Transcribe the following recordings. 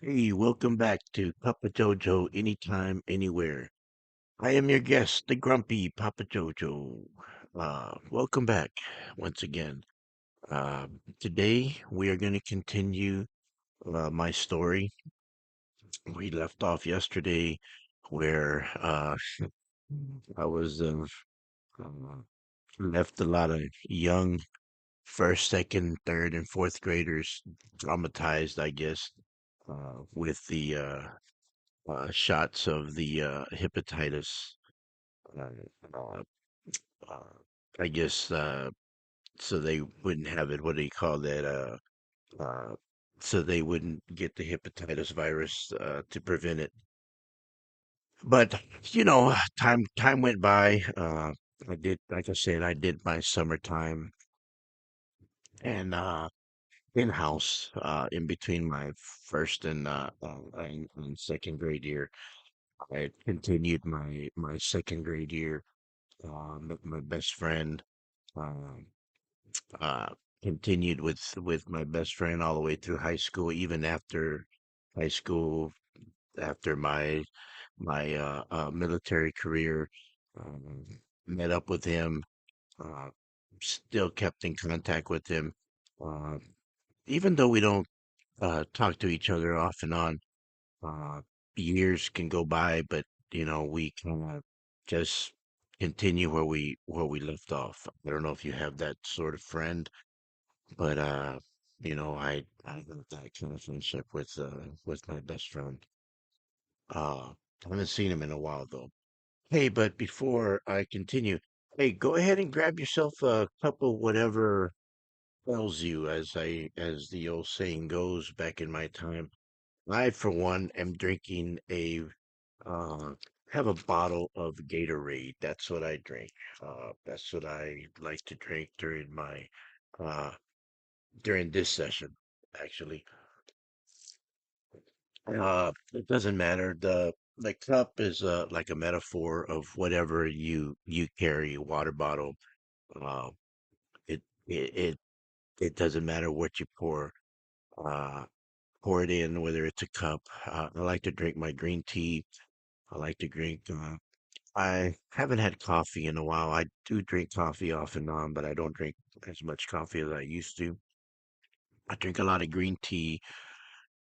Hey, welcome back to Papa JoeJoe Anytime, Anywhere. I am your guest, the grumpy Papa JoeJoe. Welcome back once again. Today we are going to continue my story. We left off yesterday where I was uh, left a lot of young first, second, third, and fourth graders traumatized, I guess, with the shots of the hepatitis. Uh, uh, uh, I guess so they wouldn't have it. What do you call that? Uh, so they wouldn't get the hepatitis virus to prevent it. But time went by. I did, like I said, I did my summertime and in house in between my first and second grade year. I continued my second grade year met my best friend. Um, uh, Continued with my best friend all the way through high school, even after high school, after my military career. Um, Met up with him. Uh, Still kept in contact with him, uh, even though we don't talk to each other off and on. Uh, Years can go by, but we kind of just continue where we left off. I don't know if you have that sort of friend, but I have that kind of friendship with my best friend. I haven't seen him in a while though. Hey, but before I continue, hey, go ahead and grab yourself a cup of whatever ails you, as the old saying goes back in my time. I, for one, am drinking uh, have a bottle of Gatorade. That's what I drink. That's what I like to drink uh, during this session, actually. It doesn't matter. The cup is like a metaphor of whatever you carry, a water bottle. Uh, it, it it it doesn't matter what you pour. Uh, Pour it in, whether it's a cup. I like to drink my green tea. I like to drink. I haven't had coffee in a while. I do drink coffee off and on, but I don't drink as much coffee as I used to. I drink a lot of green tea.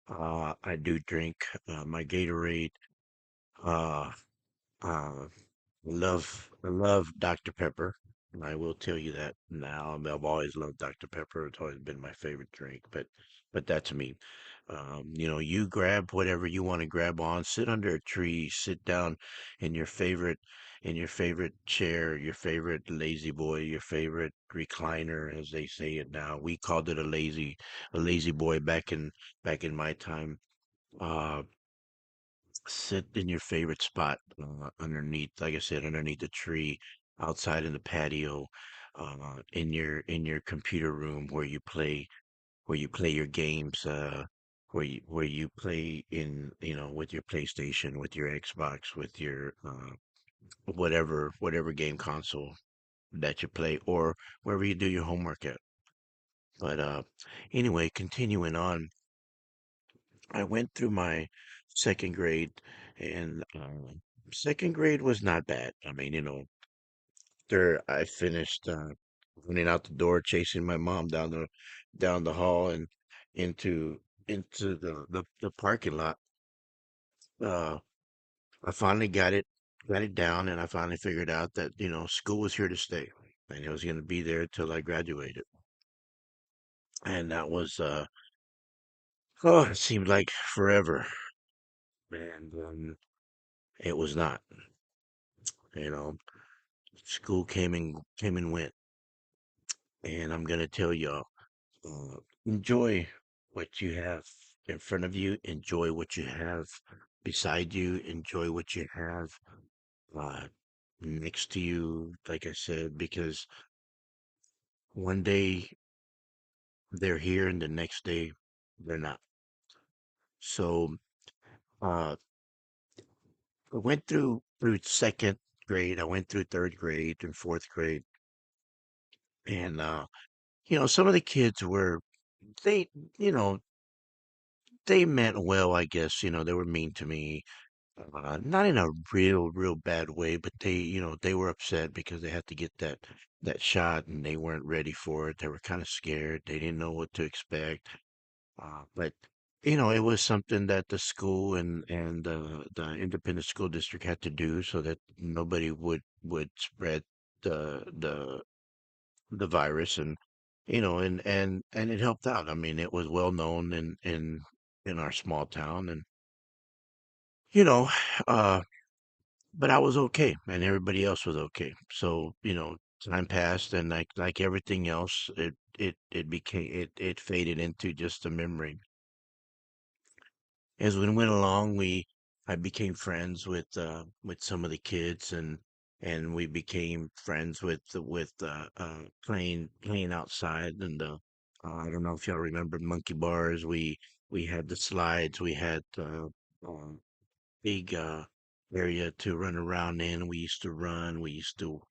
I do drink my Gatorade. Uh, uh, I love Dr. Pepper. I will tell you that now. I've always loved Dr. Pepper. It's always been my favorite drink, but that's me. You grab whatever you want to grab on, sit under a tree, sit down in your favorite chair, your favorite lazy boy, your favorite recliner, as they say it now. We called it a lazy boy back in my time. Uh, Sit in your favorite spot underneath, like I said, underneath the tree, outside in the patio, in your computer room where you play your games, where you play with your PlayStation, with your Xbox, with your whatever game console that you play, or wherever you do your homework at. But anyway, continuing on, I went through my second grade, and second grade was not bad. I mean, there I finished running out the door, chasing my mom down the hall and into the parking lot. Uh, I finally got it down, and I finally figured out that school was here to stay, and it was going to be there till I graduated. And that was it seemed like forever, and it was not. You know, School came and went, and I'm gonna tell y'all, enjoy what you have in front of you. Enjoy what you have beside you. Enjoy what you have uh, next to you. Like I said, because one day they're here, and the next day they're not. So uh, I went through second grade. I went through third grade and fourth grade, and some of the kids were they you know they meant well, I guess. They were mean to me. Not in a real bad way, but they were upset because they had to get that shot and they weren't ready for it. They were kind of scared. They didn't know what to expect. But it was something that the school and the independent school district had to do so that nobody would spread the the virus and it helped out. I mean, it was well known in our small town and you know, uh but I was okay and everybody else was okay. So, time passed and like everything else, it became it faded into just a memory. As we went along, I became friends with some of the kids and we became friends with playing outside and I don't know if y'all remember monkey bars. We had the slides. We had uh, big area to run around in. We used to run. We used to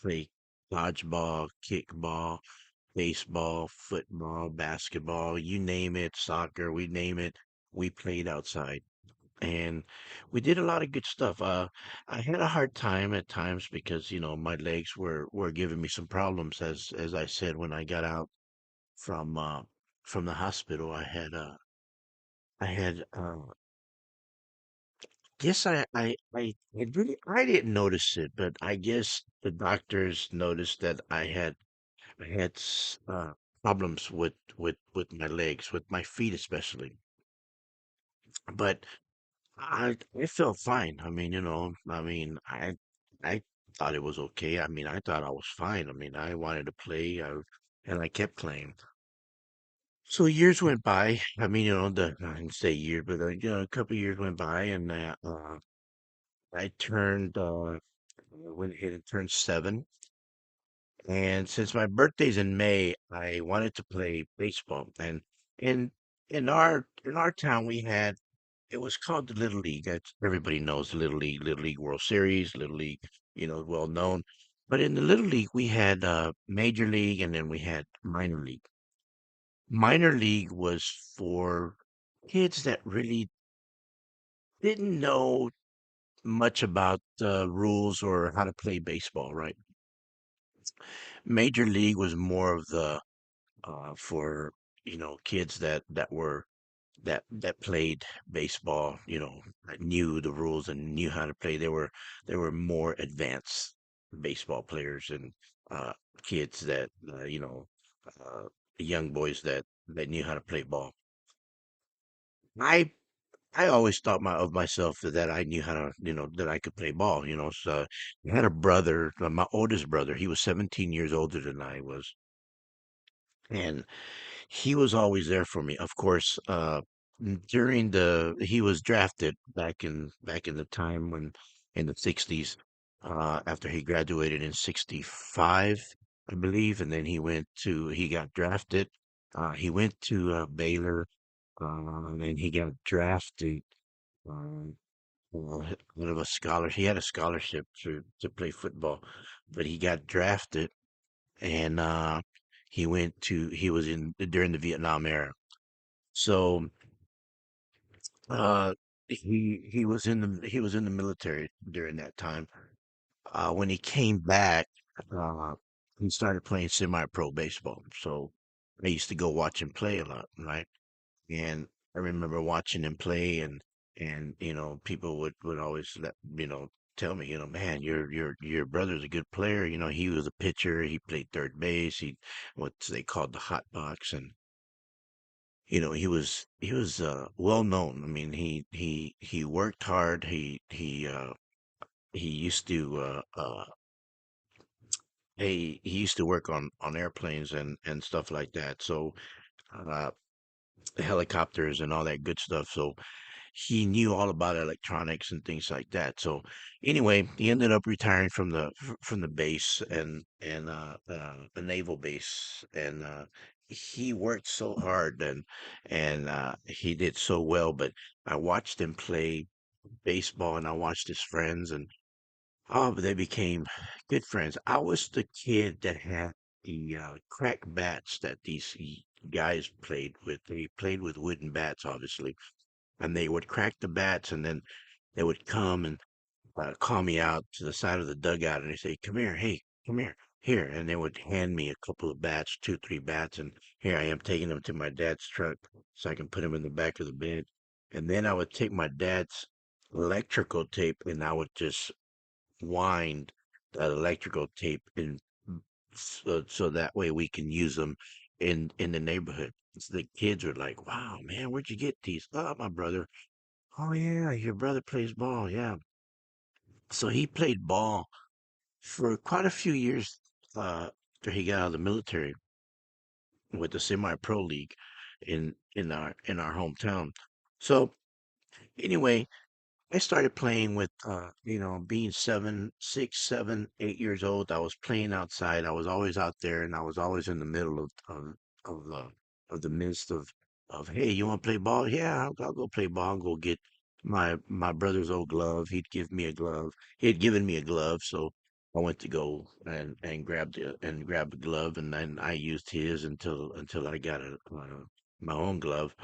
play dodgeball, kickball, baseball, football, basketball, you name it, soccer, we name it. We played outside and we did a lot of good stuff. I had a hard time at times because, my legs were giving me some problems as I said when I got out from uh from the hospital. I had guess I didn't notice it, but I guess the doctors noticed that I had problems with my legs, with my feet especially. But I felt fine. I mean, I thought it was okay. I mean, I thought I was fine. I mean, I wanted to play, and I kept playing. So years went by. I mean, I didn't say years, but a couple of years went by, and I went ahead and turned 7. And since my birthday's in May, I wanted to play baseball. And in in our town, we had it was called the Little League. That's, everybody knows the Little League World Series, Little League, well known. But in the Little League, we had Major League, and then we had Minor League. Minor League was for kids that really didn't know much about the rules or how to play baseball, right? Major League was more of the for kids that played baseball, that knew the rules and knew how to play. They were more advanced baseball players and uh, kids that uh, young boys that knew how to play ball. I I always thought of myself that I knew how to that I could play ball. So I had a brother, my oldest brother. He was 17 years older than I was, and he was always there for me. Of course, during he was drafted back in the time when in the 60s, after he graduated in 65, I believe, and then he got drafted. He went to Baylor, and he got drafted um, out of a scholarship. He had a scholarship to play football, but he got drafted and he was in during the Vietnam era. So uh he was in the military during that time. When he came back, uh he started playing semi-pro baseball. So I used to go watch him play a lot, right? And I remember watching him play and people would always tell me, man, your brother's a good player. He was a pitcher, he played third base, he what they called the hot box and he was well known. I mean, he worked hard. He used to he used to work on airplanes and stuff like that. So uh helicopters and all that good stuff. So he knew all about electronics and things like that. So anyway, he ended up retiring from the base and the naval base, and he worked so hard and he did so well. But I watched him play baseball, and I watched his friends, and oh, they became good friends. I was the kid that had the crack bats that guys played with. They played with wooden bats, obviously, and they would crack the bats, and then they would come and call me out to the side of the dugout, and they say, "Come here, hey, come here," and they would hand me a couple of bats, two, three bats, and here I am taking them to my dad's truck so I can put them in the back of the bed, and then I would take my dad's electrical tape and I would just wind that electrical tape in so that way we can use them in the neighborhood. So the kids were like, "Wow, man, where'd you get these?" "Oh, my brother." "Oh yeah, your brother plays ball." Yeah. So he played ball for quite a few years after he got out of the military with the semi-pro league in our hometown. So anyway, I started playing with, being 7, 6, 7, 8 years old. I was playing outside. I was always out there, and I was always in the middle of the midst of hey, you want to play ball? Yeah, I'll go play ball. I'll go get my brother's old glove. He'd give me a glove. He had given me a glove, so I went to go and grabbed the glove, and then I used his until I got my own glove.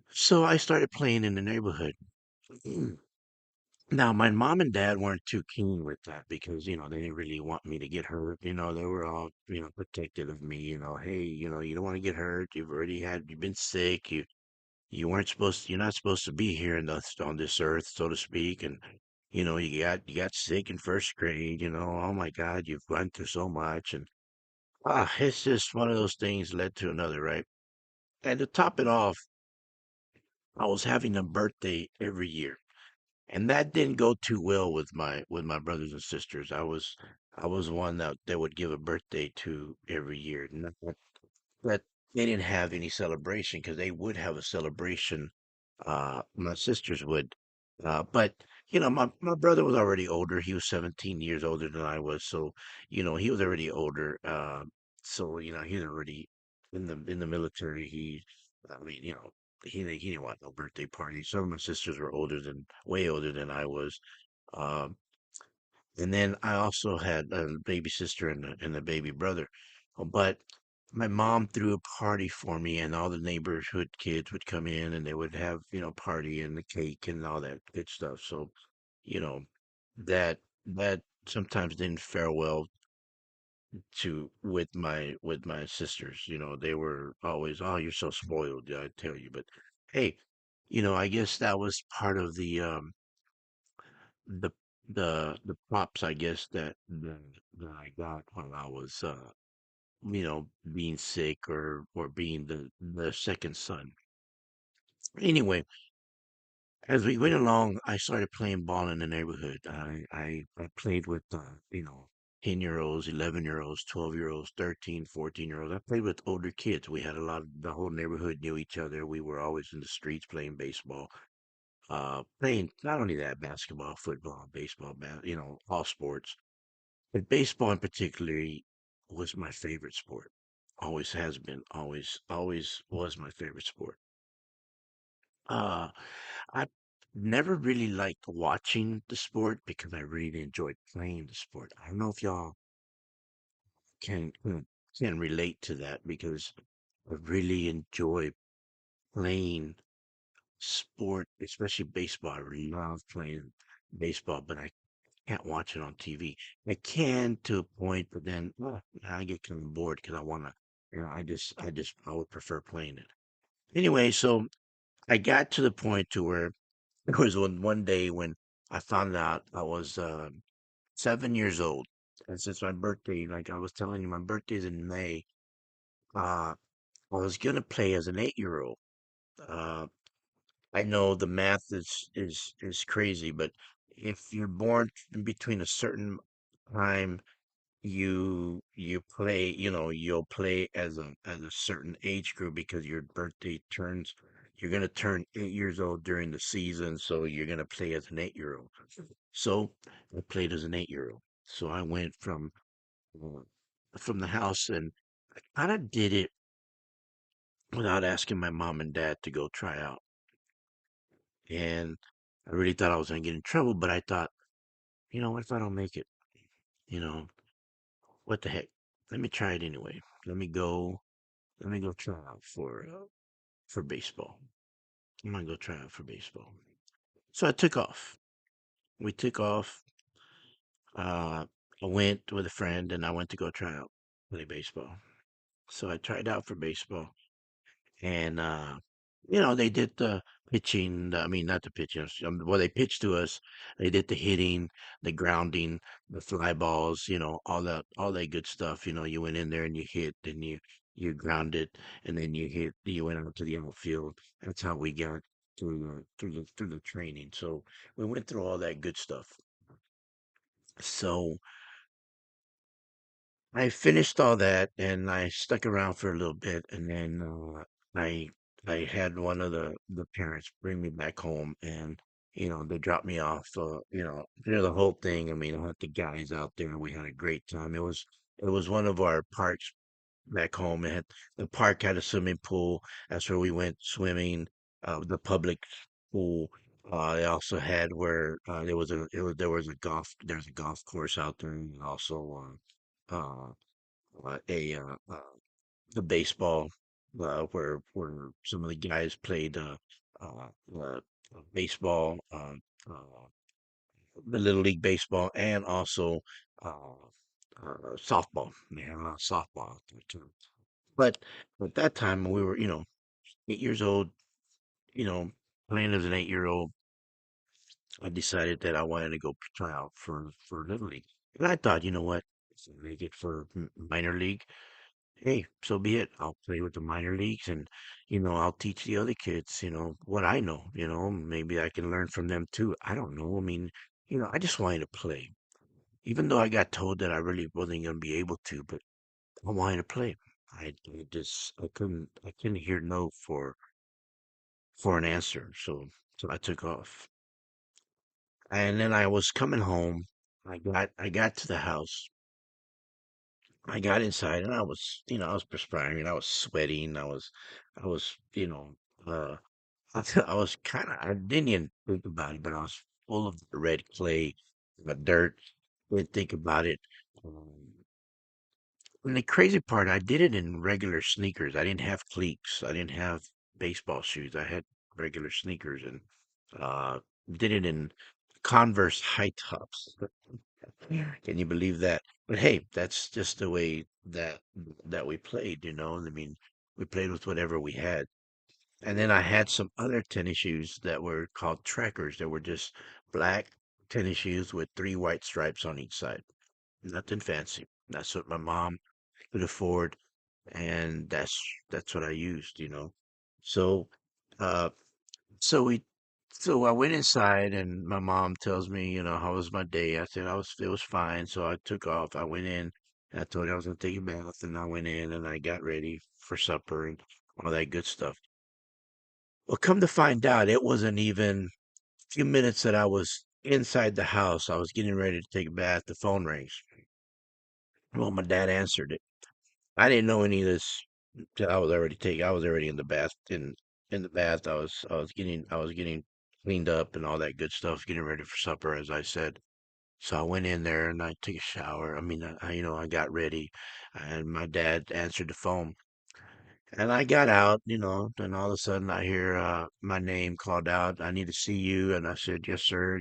So I started playing in the neighborhood. Now, my mom and dad weren't too keen with that because, they didn't really want me to get hurt. They were all, protective of me, hey, you don't want to get hurt. You've been sick. You're not supposed to be here on this earth, so to speak. And, you got sick in first grade, oh my God, you've gone through so much. And, it's just one of those things led to another, right? And to top it off, I was having a birthday every year. And that didn't go too well with my brothers and sisters. I was one that they would give a birthday to every year. Not that they didn't have any celebration because they would have a celebration. My sisters would, but my brother was already older. He was 17 years older than I was, so he was already older. So he's already in the military. I mean, he didn't want no birthday party. Some of my sisters were way older than I was. Um, and then I also had a baby sister and a baby brother. But my mom threw a party for me, and all the neighborhood kids would come in and they would have, party and the cake and all that good stuff. So, you know, that sometimes didn't fare well to with my sisters. They were always, "Oh, you're so spoiled," I tell you. But hey, I guess that was part of the the props, I guess, that I got while I was being sick or being the second son. Anyway, as we went along, I started playing ball in the neighborhood. I played with 10-year-olds, 11-year-olds, 12-year-olds, 13, 14-year-olds. I played with older kids. We had the whole neighborhood knew each other. We were always in the streets playing baseball. Playing not only that, basketball, football, baseball, all sports. But baseball in particular was my favorite sport. Always has been. Always was my favorite sport. Uh, I never really liked watching the sport because I really enjoyed playing the sport. I don't know if y'all can can relate to that because I really enjoy playing sport, especially baseball. I really love playing baseball, but I can't watch it on TV. I can to a point, but then I get kind of bored because I want to, I would prefer playing it. Anyway, so I got to the point to where there was one day when I found out I was 7 years old. And since my birthday, like I was telling you, my birthday's in May, I was gonna play as an 8-year-old. Uh, I know the math is crazy, but if you're born in between a certain time you play, you'll play as a certain age group because your birthday turns you're gonna turn 8 years old during the season, so you're gonna play as an 8-year-old. So I played as an 8-year-old. So I went uh, from the house and I kind of did it without asking my mom and dad to go try out. And I really thought I was gonna get in trouble, but I thought, what if I don't make it? You know, what the heck? let me try it anyway. Let me go. Let me go try out for baseball. I'm gonna go try out for baseball. So I took off. We took off. Uh, I went with a friend, and I went to go try out play baseball. So I tried out for baseball, and they did the pitching. I mean, not the pitching. Well, they pitched to us. They did the hitting, the grounding, the fly balls. All that good stuff. You went in there and you hit, and you grounded, and then you hit. You went out to the outfield. That's how we got through the training. So we went through all that good stuff. So I finished all that and I stuck around for a little bit, and then I I had one of the parents bring me back home, and they dropped me off. The whole thing. I mean, I had the guys out there. We had a great time. It was one of our parks back home. The park had a swimming pool. That's where we went swimming. The public pool. They also had where there's a golf course out there, and also a the baseball where some of the guys played uh, uh, baseball, the little league baseball, and also uh, softball. They had a lot of softball out there too. But at that time, we were 8 years old. You know, playing as an 8-year-old, I decided that I wanted to go try out for little league, and I thought, you know what, if I make it for minor league. Hey, so be it. I'll play with the minor leagues, and I'll teach the other kids, what I know. Maybe I can learn from them too. I don't know. I mean, I just wanted to play. Even though I got told that I really wasn't going to be able to, but I wanted to play. I couldn't hear no for an answer. So I took off. And then I was coming home. I got to the house. I got inside and I was perspiring. I was sweating. I was, I was I didn't even think about it, but I was full of the red clay, the dirt. Didn't think about it. Um, and the crazy part, I did it in regular sneakers. I didn't have cleats. I didn't have baseball shoes. I had regular sneakers and uh, did it in Converse high tops. Can you believe that? But hey, that's just the way that we played, I mean, we played with whatever we had. And then I had some other tennis shoes that were called trackers. They were just black tennis shoes with three white stripes on each side. Nothing fancy. That's what my mom could afford, and that's what I used. So, uh, so we, so I went inside, and my mom tells me, how was my day? I said it was fine. So I took off. I went in. And I told her I was gonna take a bath, and I went in and I got ready for supper and all that good stuff. Well, come to find out, it wasn't even a few minutes that I was inside the house. I was getting ready to take a bath. The phone rings. Well, my dad answered it. I didn't know any of this till I was already in the bath. In the bath, I was getting cleaned up and all that good stuff, getting ready for supper, as I said. So I went in there and I took a shower. I mean, I got ready, and my dad answered the phone. And I got out, and all of a sudden I hear my name called out. I need to see you. And I said, yes, sir.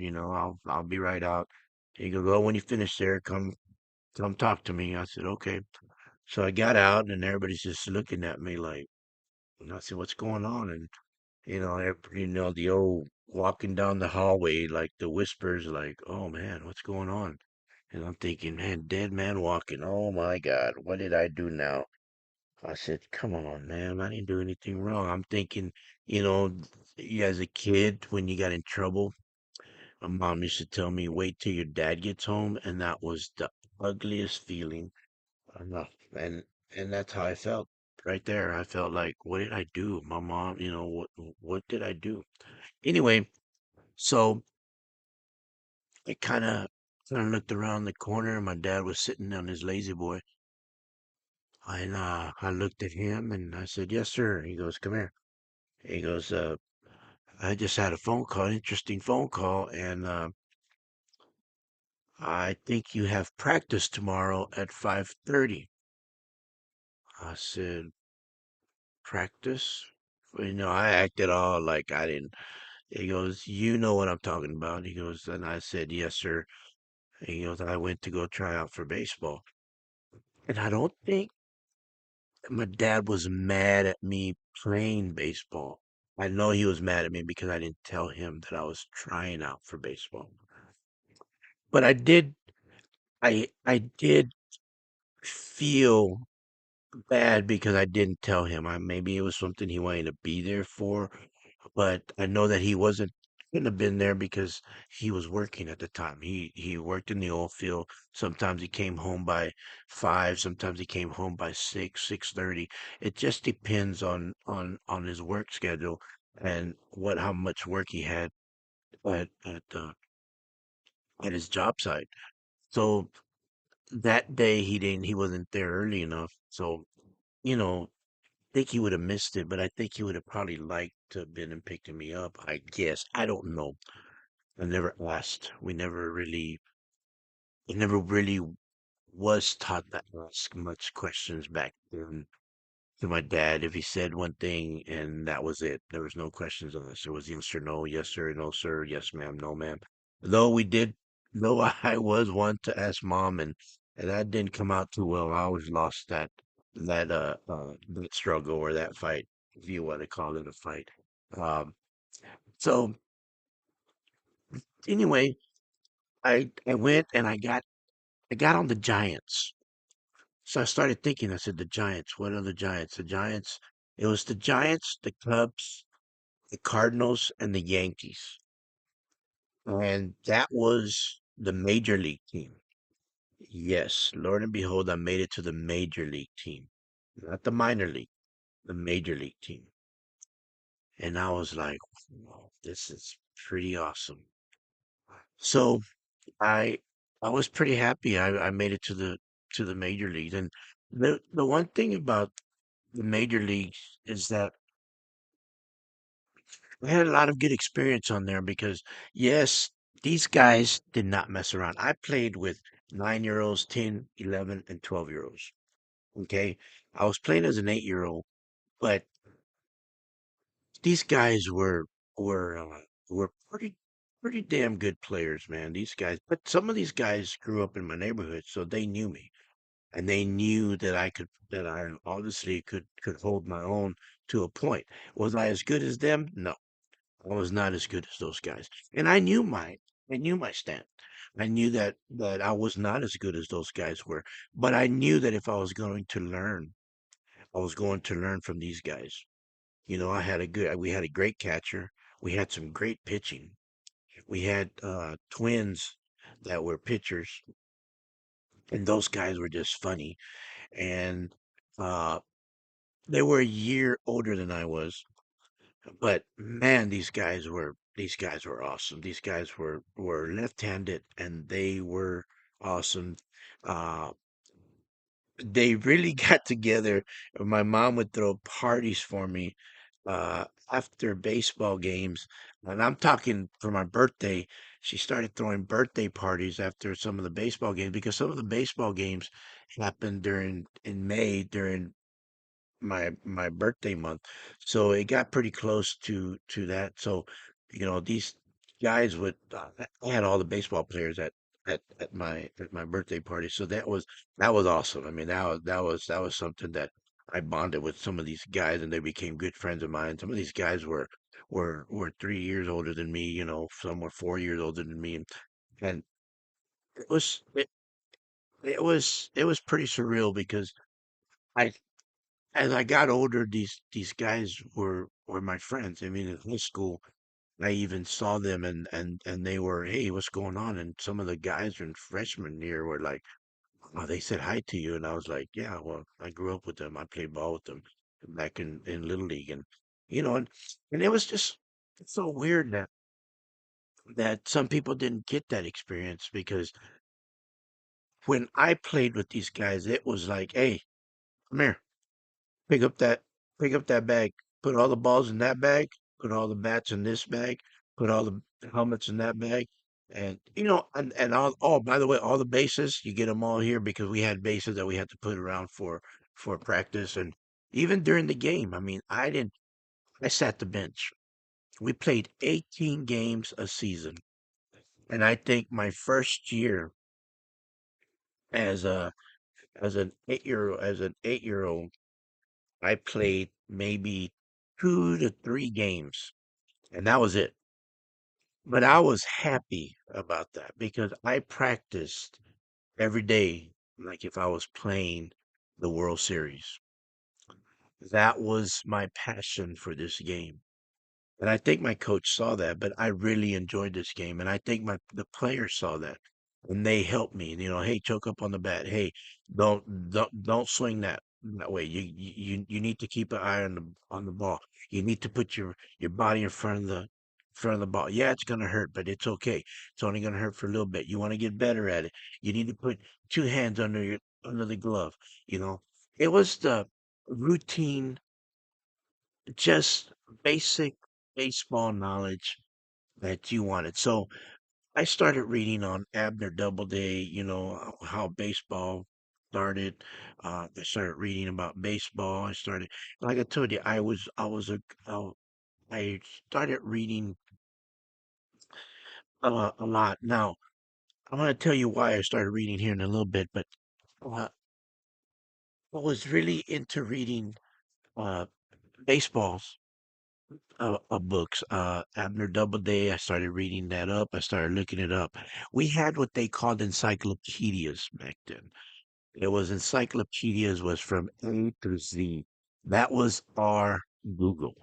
I'll be right out. He goes, well, when you finish there, come talk to me. I said, okay. So I got out, and everybody's just looking at me like, and I said, what's going on? And the old walking down the hallway, like the whispers, like, oh man, what's going on? And I'm thinking, man, dead man walking. Oh my God, what did I do now? I said, come on, man, I didn't do anything wrong. I'm thinking, you know, as a kid, when you got in trouble, my mom used to tell me, wait till your dad gets home. And that was the ugliest feeling. Enough. And that's how I felt right there. I felt like, what did I do? My mom, what did I do? Anyway, so I kind of looked around the corner. My dad was sitting on his lazy boy. And I looked at him and I said, yes, sir. He goes, come here. He goes, I just had a phone call, interesting phone call, and I think you have practice tomorrow at 5:30. I said, practice? I acted all like I didn't. He goes, you know what I'm talking about. He goes, and I said, yes, sir. He goes, I went to go try out for baseball. And I don't think my dad was mad at me playing baseball. I know he was mad at me because I didn't tell him that I was trying out for baseball. But I did feel bad because I didn't tell him. Maybe it was something he wanted to be there for, but I know that he wasn't couldn't have been there because he was working at the time. He worked in the oil field. Sometimes he came home by 5, sometimes he came home by 6, 6:30. It just depends on his work schedule and what how much work he had at at his job site. So that day he wasn't there early enough. So, you know, think he would have missed it, but I think he would have probably liked to have been and picking me up. I guess. I don't know. I never asked. It never really was taught to ask much questions back then to my dad. If he said one thing and that was it, there was no questions asked. It was yes or no, yes sir, no sir, yes ma'am, no ma'am. Though we did, though I was one to ask mom, and that didn't come out too well. I always lost that struggle or that fight, if you want to call it a fight. Um, so anyway, I went and I got on the Giants. So I started thinking, I said, the Giants, what are the Giants? The Giants, it was the Giants, the Cubs, the Cardinals, and the Yankees. And that was the major league team. Yes, Lord and behold, I made it to the major league team. Not the minor league, the major league team. And I was like, wow, this is pretty awesome. So I I was pretty happy. I made it to the major leagues. And the one thing about the major leagues is that I had a lot of good experience on there because, yes, these guys did not mess around. I played with 9-year olds, 10, 11, and 12-year olds. Okay. I was playing as an 8-year old, but these guys were pretty damn good players, man. These guys, but some of these guys grew up in my neighborhood, so they knew me and they knew that I obviously could hold my own to a point. Was I as good as them? No. I was not as good as those guys. And I knew my stand. I knew that I was not as good as those guys were. But I knew that if I was going to learn, I was going to learn from these guys. We had a great catcher. We had some great pitching. We had twins that were pitchers, and those guys were just funny. And uh, they were a year older than I was. But man, these guys were awesome. These guys were left-handed and they were awesome. Uh, they really got together. My mom would throw parties for me after baseball games, and I'm talking for my birthday. She started throwing birthday parties after some of the baseball games because some of the baseball games happened during in May during my birthday month. So it got pretty close to that. So, these guys would I had all the baseball players at my birthday party. So that was awesome. I mean, that was something that I bonded with some of these guys and they became good friends of mine. Some of these guys were 3 years older than me, some were 4 years older than me. And it was it, it was pretty surreal because I as I got older, these guys were my friends. I mean, in high school, I even saw them and they were, hey, what's going on? And some of the guys in freshman year were like, oh, they said hi to you, and I was like, yeah, well, I grew up with them. I played ball with them back in Little League, and and it was just it's so weird that some people didn't get that experience because when I played with these guys, it was like, hey, come here. Pick up that pick up that bag. Put all the balls in that bag. Put all the bats in this bag. Put all the helmets in that bag. And and all, oh, by the way, all the bases, you get them all here because we had bases that we had to put around for for practice and even during the game. I mean, I sat the bench. We played 18 games a season. And I think my first year as a as an 8-year old, I played maybe 2 to 3 games, and that was it. But I was happy about that because I practiced every day, like if I was playing the World Series. That was my passion for this game. And I think my coach saw that, but I really enjoyed this game. And I think the players saw that. And they helped me, hey, choke up on the bat. Hey, don't swing that way. You need to keep an eye on the ball. You need to put your body in front of the ball. Yeah, it's gonna hurt, but it's okay. It's only gonna hurt for a little bit. You want to get better at it. You need to put 2 hands under the glove. You know, it was the routine, just basic baseball knowledge that you wanted. So I started reading on Abner Doubleday, how baseball started. I started reading about baseball. Like I told you, I started reading a lot. Now, I want to tell you why I started reading here in a little bit, but uh, I was really into reading uh, baseballs books. Abner Doubleday, I started reading that up. I started looking it up. We had what they called encyclopedias back then. It was encyclopedias was from A to Z. That was our Google.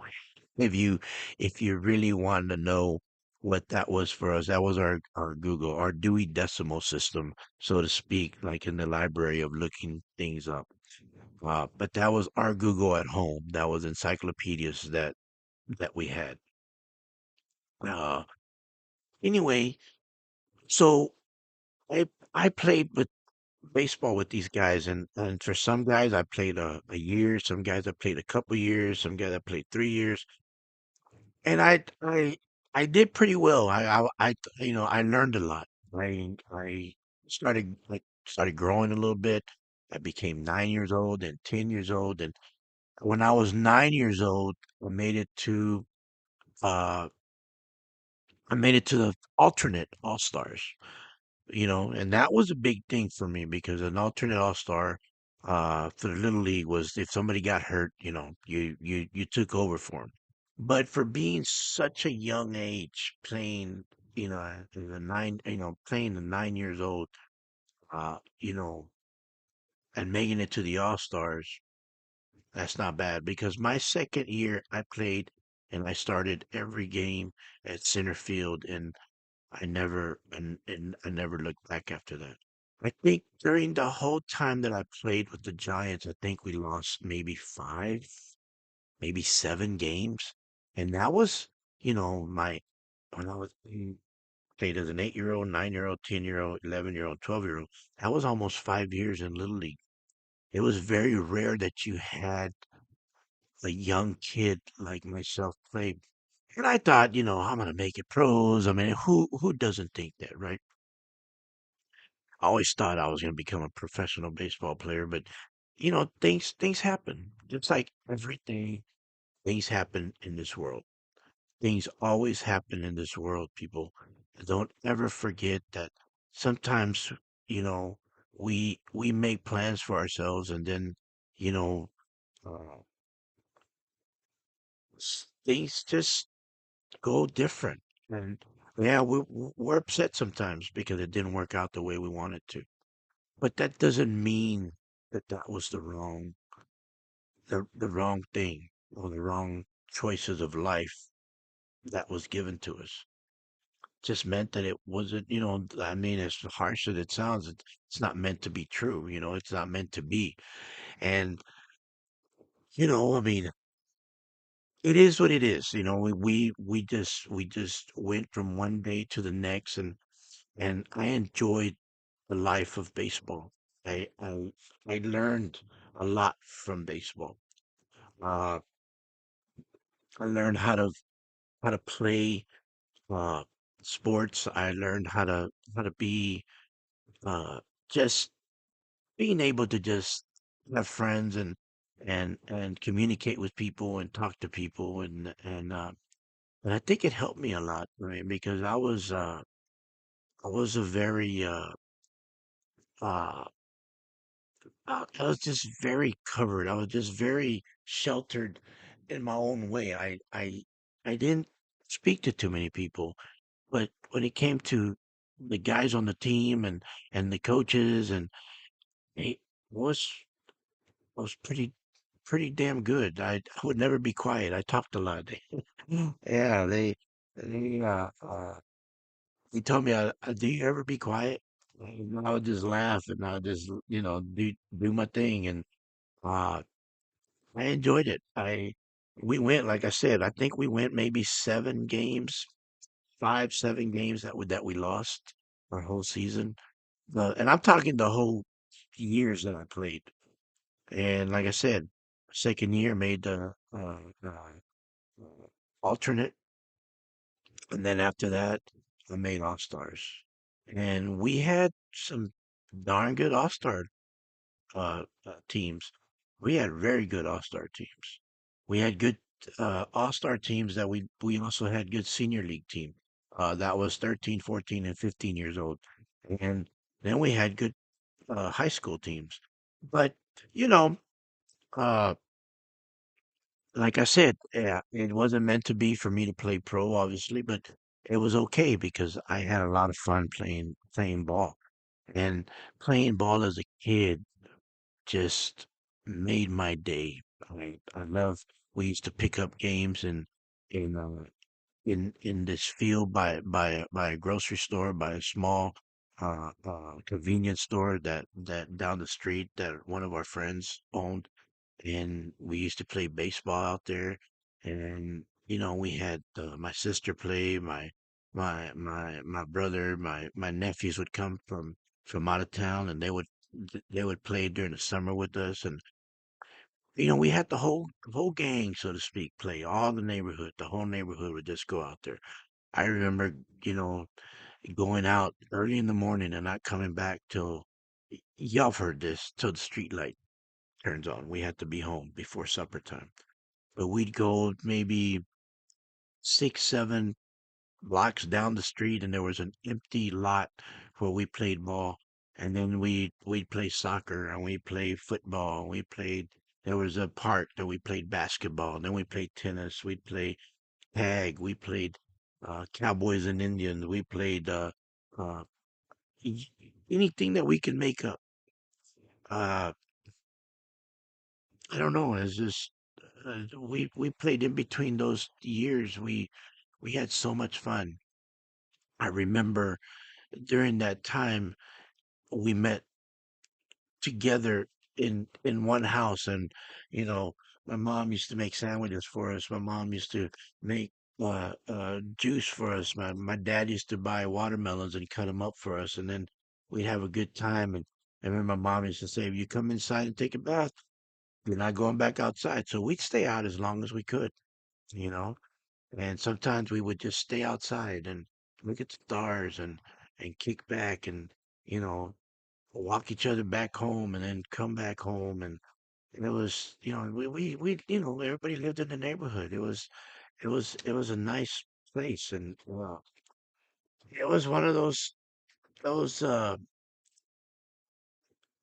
If you if you really wanted to know what that was for us, that was our Google, our Dewey Decimal System, so to speak, like in the library of looking things up. But that was our Google at home. That was encyclopedias that we had. Uh, anyway, so I played with baseball with these guys, and for some guys I played a year, some guys I played a couple years, some guys I played 3 years, and I did pretty well. I learned a lot. I started growing a little bit. I became 9 years old and 10 years old, and when I was 9 years old, I made it to uh I made it to the alternate all stars. And that was a big thing for me because an alternate all-star for the little league was if somebody got hurt, you took over for them. But for being such a young age, playing, playing the 9 years old, uh, you know, and making it to the all-stars, that's not bad because my second year I played and I started every game at center field, and I never looked back after that. I think during the whole time that I played with the Giants, I think we lost maybe five, maybe 7 games. And that was, when I was played as an 8-year-old, 9-year-old, 10-year-old, 11-year-old, 12-year-old, that was almost 5 years in Little League. It was very rare that you had a young kid like myself play. And I thought, I'm gonna make it pros. I mean, who doesn't think that, right? I always thought I was going to become a professional baseball player, but things happen. Just like everything, things happen in this world. Things always happen in this world, people. Don't ever forget that sometimes, you know, we make plans for ourselves and then, you know, uh, things just go different. And yeah, we're upset sometimes because it didn't work out the way we wanted to. But that doesn't mean that that was the wrong thing or the wrong choices of life that was given to us. Just meant that it wasn't, I mean, as harsh as it sounds, it's not meant to be true, it's not meant to be. And, I mean, it is what it is. We just went from one day to the next, and I enjoyed the life of baseball. I learned a lot from baseball. Uh, I learned how to play uh, sports. I learned how to be uh, just being able to just have friends and communicate with people and talk to people and I think it helped me a lot, right? Because I was a very uh I was just very covered. I was just very sheltered in my own way. I didn't speak to too many people, but when it came to the guys on the team and the coaches and it was was pretty damn good. I would never be quiet. I talked a lot. Yeah, they he told me, "Do you ever be quiet?" And I would just laugh and I would just do my thing and uh I enjoyed it. I We went, like I said, I think we went maybe 7 games, 5, 7 games that we lost our whole season. And I'm talking the whole years that I played. And like I said, second year made the alternate, and then after that, I made All Stars. And we had some darn good All Star teams. We had very good All-Star teams. We had good All-Star teams that we also had good senior league team. That was 13, 14, and 15 years old. And then we had good high school teams. But, you know, uh, like I said, yeah, it wasn't meant to be for me to play pro, obviously, but it was okay because I had a lot of fun playing ball. And playing ball as a kid just made my day. I love. We used to pick up games in uh, in this field by a grocery store, by a small convenience store that down the street that one of our friends owned, and we used to play baseball out there. And we had my sister play, my brother, my nephews would come from out of town, and they would play during the summer with us. And we had the whole gang, so to speak, play. All the whole neighborhood would just go out there. I remember, you know, going out early in the morning and not coming back till y'all have heard this, till the street light turns on. We had to be home before supper time. But we'd go maybe 6, 7 blocks down the street, and there was an empty lot where we played ball. And then we'd play soccer, and we played football. We played. There was a park that we played basketball. And then we played tennis. We'd play tag. We played cowboys and Indians. We played uh, y- anything that we could make up. Uh, I don't know. It's just we played in between those years. We had so much fun. I remember during that time we met together in one house, and my mom used to make sandwiches for us. My mom used to make juice for us. My dad used to buy watermelons and cut them up for us, and then we'd have a good time. And I remember my mom used to say, if you come inside and take a bath, you're not going back outside. So we'd stay out as long as we could, you know and sometimes we would just stay outside and look at the stars and kick back and you know walk each other back home and then come back home. And it was we everybody lived in the neighborhood. It was a nice place. And it was one of those uh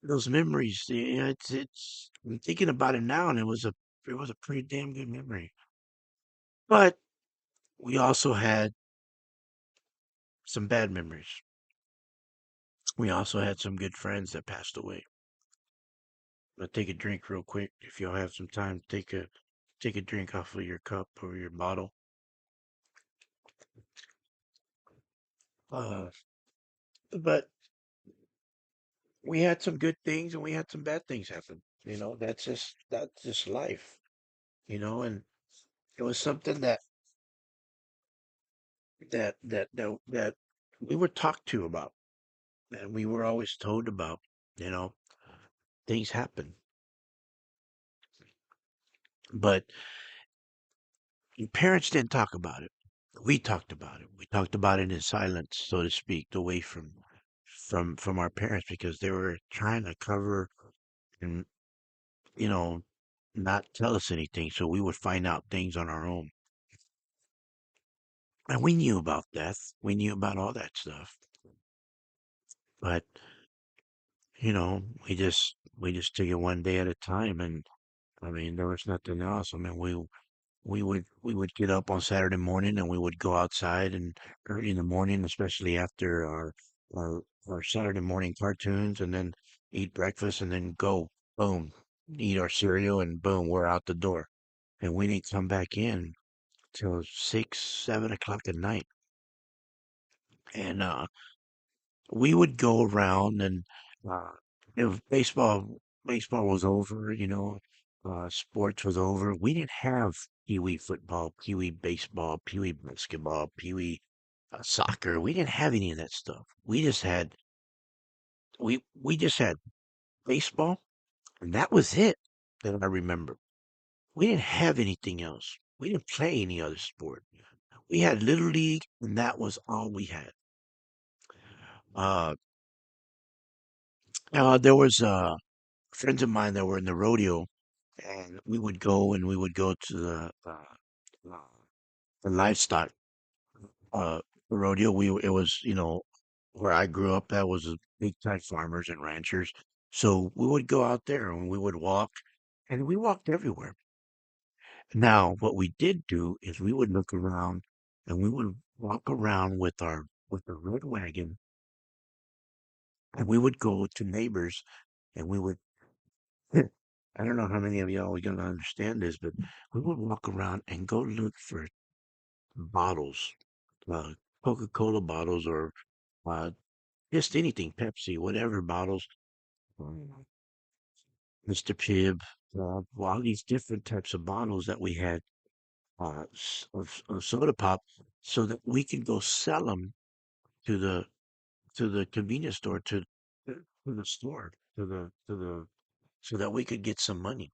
those memories. It's I'm thinking about it now, and it was a pretty damn good memory. But we also had some bad memories. We also had some good friends that passed away. I'll take a drink real quick. If y'all have some time, take a drink off of your cup or your bottle. Uh, but we had some good things and we had some bad things happen. That's just life. And it was something that we were talked to about, and we were always told about. You know, things happen, but your parents didn't talk about it. We talked about it. We talked about it in silence, so to speak, away from our parents because they were trying to cover and you know, not tell us anything, so we would find out things on our own. And we knew about death. We knew about all that stuff. But, we just took it one day at a time, and I mean, there was nothing else. I mean, we would get up on Saturday morning and we would go outside and early in the morning, especially after our Saturday morning cartoons, and then eat breakfast and then go boom, eat our cereal and boom, we're out the door. And we didn't come back in till 6, 7 o'clock at night. And we would go around and uh, if baseball was over, sports was over. We didn't have pee-wee football, pee-wee baseball, pee-wee basketball, pee-wee soccer. We didn't have any of that stuff. We just had baseball, and that was it that I remember. We didn't have anything else. We didn't play any other sport. We had Little League, and that was all we had. Uh, there was friends of mine that were in the rodeo, and we would go to uh, the livestock uh rodeo. It was where I grew up. That was big time farmers and ranchers. So we would go out there and we would walk, and we walked everywhere. Now, what we did do is we would look around, and we would walk around with the red wagon, and we would go to neighbors, and we would. I don't know how many of y'all are gonna understand this, but we would walk around and go look for bottles, uh, Coca-Cola bottles or uh, just anything, Pepsi, whatever bottles, um, Mr. Pibb, all these different types of bottles that we had of soda pop, so that we could go sell them to the convenience store, to the store, so that we could get some money.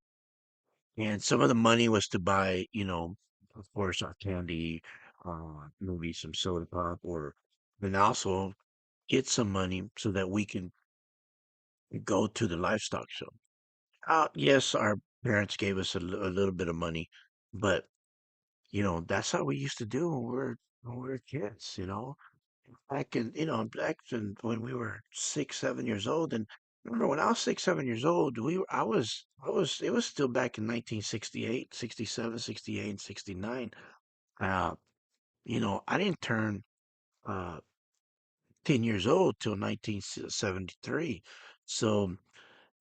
And some of the money was to buy, of course, our candy, maybe some soda pop, or then also get some money so that we can go to the livestock show. Yes, our parents gave us a little bit of money, but that's how we used to do when we were kids. Back in when we were 6, 7 years old. And remember when I was 6, 7 years old, it was still back in 1968, 67, 68, and 69. Uh, I didn't turn uh 10 years old till 1973. So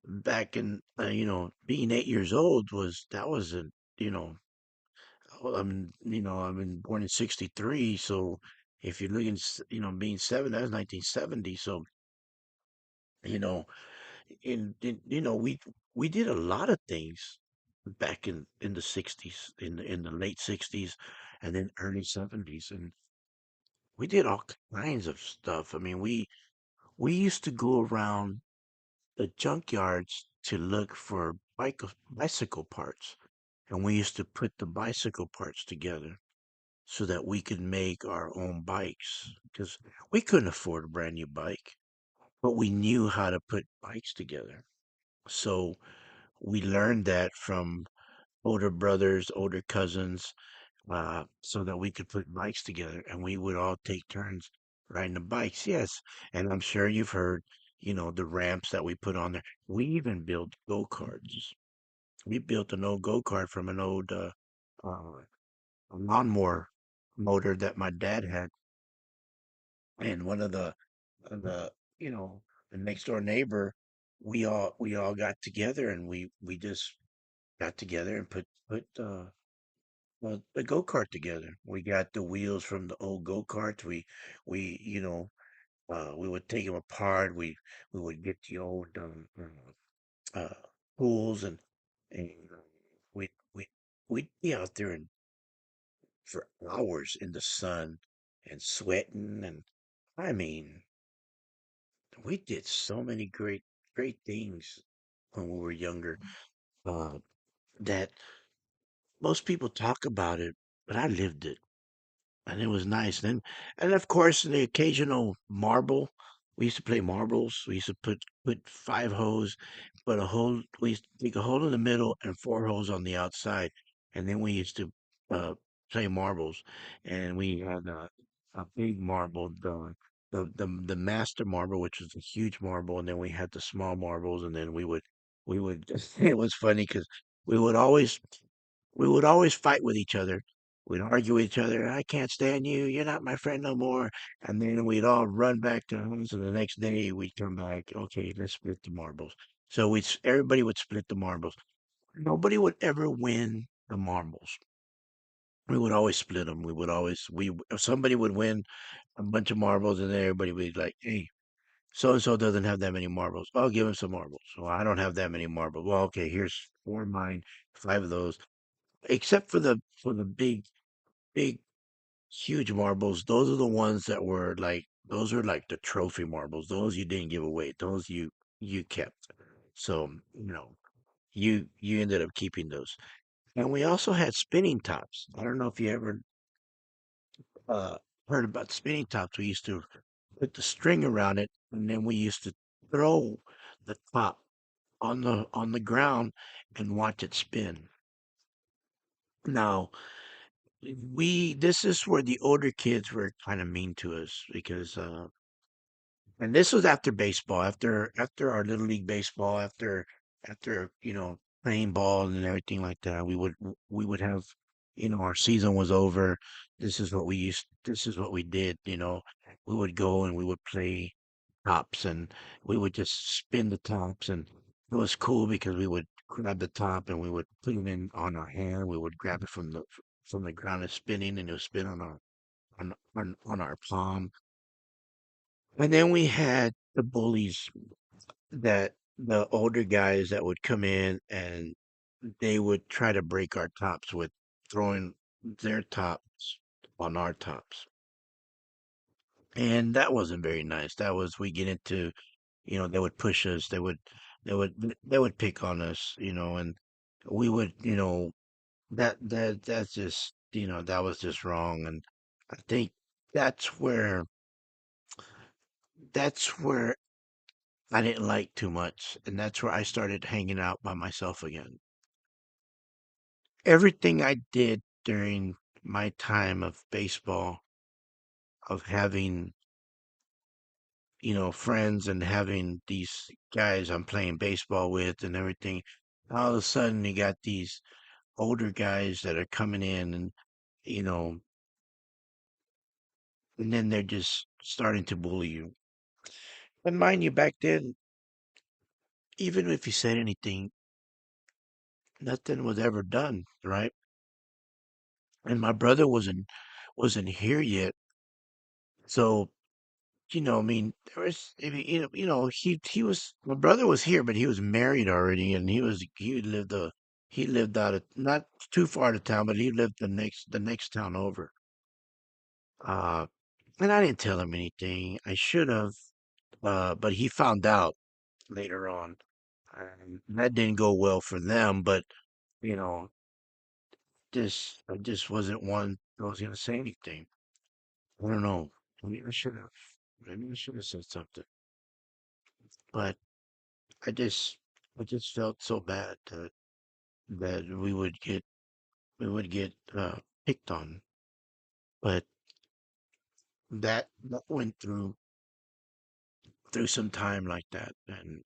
back in, being 8 years old was a, you know, well, I'm born in 63. So if you're looking, being seven, that was 1970. So, you know, we did a lot of things back in the 60s, in the late 60s, and then early 70s. And we did all kinds of stuff. I mean, we used to go around the junkyards to look for bicycle parts, and we used to put the bicycle parts together so that we could make our own bikes, because we couldn't afford a brand new bike, but we knew how to put bikes together. So we learned that from older brothers, older cousins, so that we could put bikes together, and we would all take turns riding the bikes. Yes, and I'm sure you've heard, the ramps that we put on there. We even built go-karts. We built an old go-kart from an old uh, lawnmower motor that my dad had, and one of the you know the next door neighbor, we all got together, and we just got together and put the go-kart together. We got the wheels from the old go-karts. We would take them apart. We would get the old tools, and we we we'd be out there and for hours in the sun and sweating. And I mean, we did so many great things when we were younger, uh, that most people talk about it, but I lived it, and it was nice. And of course, the occasional marble. We used to play marbles. We used to put five holes. put a hole. We used to dig a hole in the middle and four holes on the outside, and then we used to uh, play marbles. And we had a big marble, the master marble, which was a huge marble, and then we had the small marbles, and then we would. It was funny because we would always we would always fight with each other. We'd argue with each other. I can't stand you. You're not my friend no more. And then we'd all run back to homes. And the next day we'd come back. Okay, let's split the marbles. So everybody would split the marbles. Nobody would ever win the marbles. We would always split them. We would always if somebody would win a bunch of marbles, and then everybody would be like, "Hey, so and so doesn't have that many marbles. I'll give him some marbles." So I don't have that many marbles. Well, okay, here's four of mine, five of those, except for the big, huge marbles. Those are the ones that were like those are like the trophy marbles. Those you didn't give away. Those you kept. So, you ended up keeping those. And we also had spinning tops. I don't know if you ever uh heard about spinning tops. We used to put the string around it, and then we used to throw the top on the ground and watch it spin. Now, we this is where the older kids were kind of mean to us because and this was after baseball, after our little league baseball, after playing ball and everything like that. We would have, our season was over. This is what we did. We would go and we would play tops, and we would just spin the tops, and it was cool because we would grab the top and we would put it in on our hand. We would grab it from the ground and spinning, and it would spin on our palm. And then we had the bullies, that the older guys that would come in, and they would try to break our tops with throwing their tops on our tops. And that wasn't very nice. That was we get into, they would push us, they would pick on us, and we would, that's just, that was just wrong. And I think that's where that's where I didn't like too much, and that's where I started hanging out by myself again. Everything I did during my time of baseball, of having, friends and having these guys I'm playing baseball with and everything, all of a sudden you got these older guys that are coming in, and, you know, and then they're just starting to bully you. And mind you, back then, even if you said anything, nothing was ever done, right? And my brother wasn't here yet. So, I mean, there was, I mean, he was, my brother was here, but he was married already, and he lived out of, not too far to town, but he lived the next town over. Uh, and I didn't tell him anything. I should have, but he found out later on. And that didn't go well for them, but, you know, I just wasn't one that was gonna say anything. I don't know. Maybe I should have. Maybe I should have said something. But I just I just felt so bad that we would get picked on. But that went through some time like that, and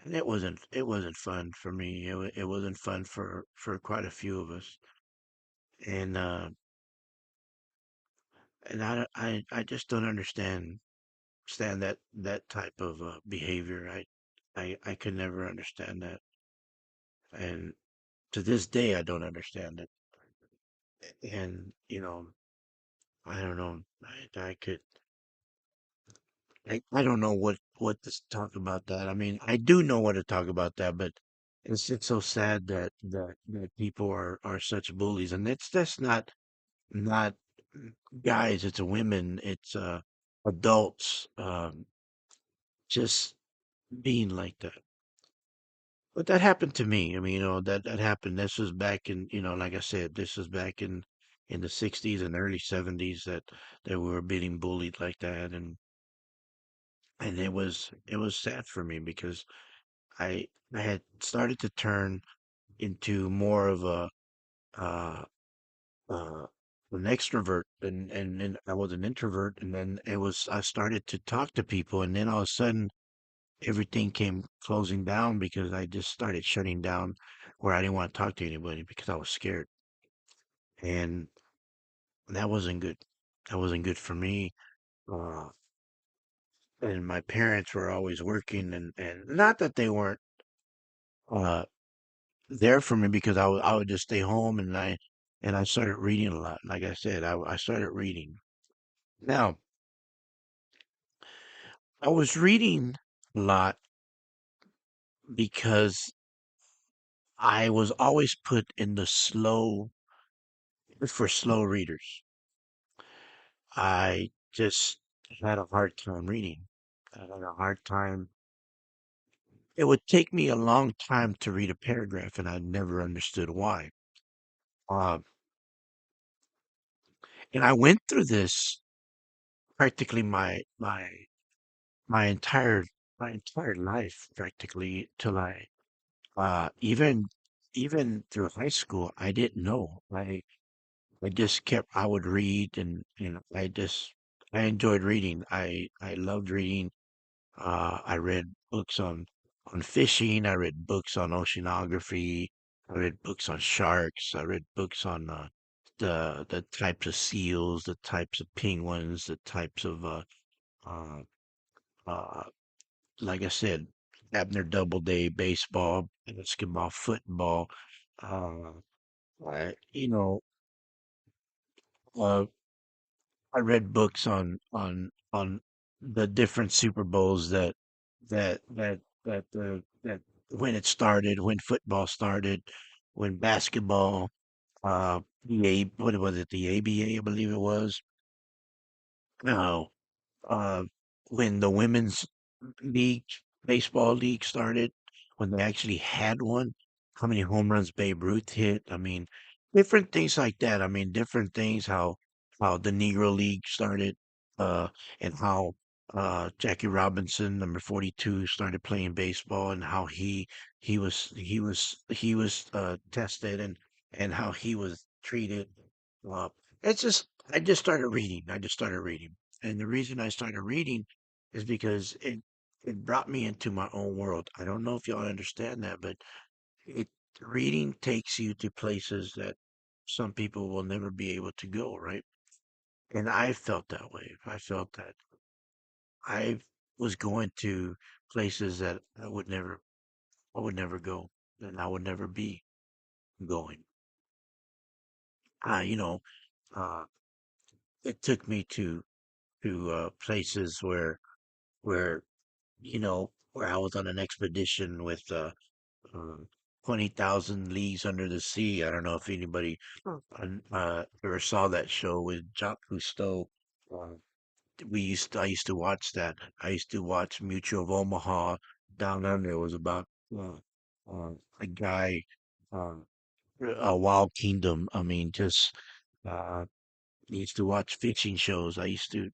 it wasn't fun for me. It wasn't fun for quite a few of us. And I just don't understand that type of behavior. I could never understand that, and to this day I don't understand it. And I don't know. I could. I don't know what to talk about that. I mean, I do know what to talk about that, but it's so sad that people are such bullies, and it's just not guys. It's women. It's adults, just being like that. But that happened to me. I mean, that happened. This was back in, like I said, this was back in the '60s and early '70s, that we were being bullied like that, and it was sad for me because I had started to turn into more of uh, uh, an extrovert, and I was an introvert, and then I started to talk to people, and then all of a sudden everything came closing down because I just started shutting down where I didn't want to talk to anybody because I was scared, and that wasn't good. That wasn't good for me. Uh, and my parents were always working, and not that they weren't uh there for me because I would just stay home and I started reading a lot. Like I said, I started reading. Now, I was reading a lot because I was always put in the for slow readers. I just had a hard time reading. I had a hard time. It would take me a long time to read a paragraph, and I never understood why. Uh, and I went through this practically my entire my entire life, practically till even even through high school. I didn't know. I just kept. I would read, and I enjoyed reading. I loved reading. I read books on fishing. I read books on oceanography. I read books on sharks. I read books on the types of seals, the types of penguins, the types of uh, uh, like I said, Abner Doubleday, baseball, basketball, football. Uh, you know, uh, I read books on the different Super Bowls that when it started, when football started, when basketball, what was it, the ABA, I believe it was. No, uh, when the women's league, baseball league started, when they actually had one, how many home runs Babe Ruth hit. I mean, different things like that. I mean, different things, how the Negro League started, uh, and how Jackie Robinson, number 42, started playing baseball, and how he was tested, and how he was treated. Uh, it's just I just started reading. I just started reading. And the reason I started reading is because it brought me into my own world. I don't know if y'all understand that, but it reading takes you to places that some people will never be able to go, right? And I felt that way. I felt that I was going to places that I would never go, and I would never be going. You know, uh, it took me to places where where I was on an expedition with uh, 20,000 Leagues Under the Sea. I don't know if anybody ever saw that show with Jacques Cousteau. Uh, I used to watch that. I used to watch Mutual of Omaha. Down Under. It was about uh, a guy, uh, a wild kingdom. I mean, just uh, used to watch fishing shows. I used to,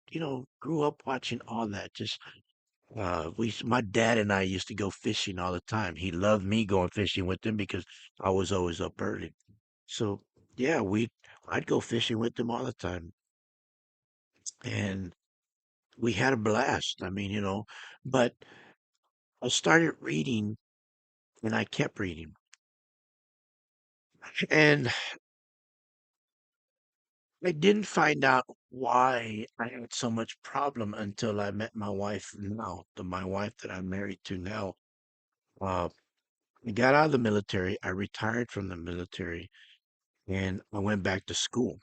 grew up watching all that. Just my dad and I used to go fishing all the time. He loved me going fishing with him because I was always up early. So yeah, I'd go fishing with him all the time, and we had a blast. I mean, but I started reading, and I kept reading, and I didn't find out why I had so much problem until I met my wife now, my wife that I'm married to now. Uh, I got out of the military. I retired from the military and I went back to school.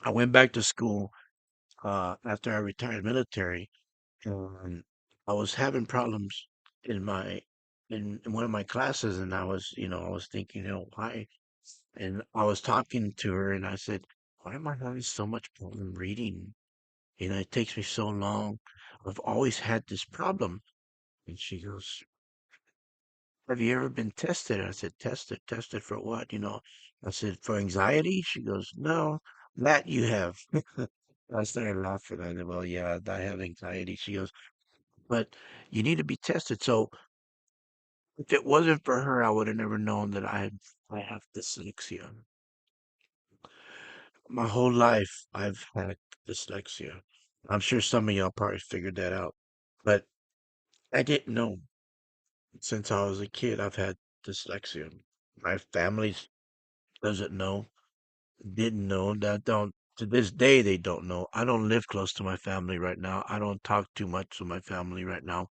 I went back to school after I retired military, and I was having problems in in one of my classes, and I was thinking, why? And I was talking to her, and I said, why am I having so much problem reading? It takes me so long. I've always had this problem. And she goes, have you ever been tested? I said, tested? Tested for what? I said, for anxiety? She goes, no, that you have. I started laughing. I said, well, yeah, I have anxiety. She goes, but you need to be tested. So If it wasn't for her, I would have never known that I have dyslexia. My whole life, I've had dyslexia. I'm sure some of y'all probably figured that out, but I didn't know. Since I was a kid, I've had dyslexia. My family doesn't know, didn't know, that don't, to this day, they don't know. I don't live close to my family right now. I don't talk too much to my family right now.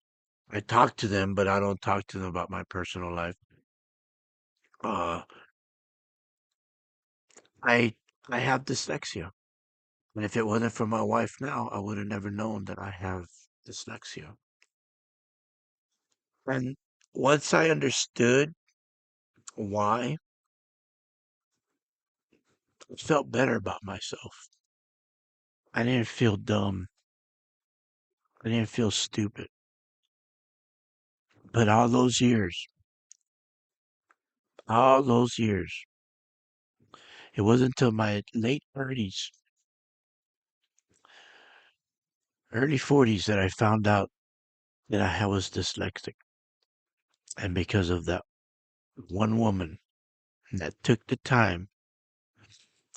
I talk to them, but I don't talk to them about my personal life. Uh, I I have dyslexia. And if it wasn't for my wife now, I would have never known that I have dyslexia. And once I understood why, I felt better about myself. I didn't feel dumb. I didn't feel stupid. But all those years, it wasn't until my late 30s, early 40s that I found out that I was dyslexic. And because of that one woman that took the time,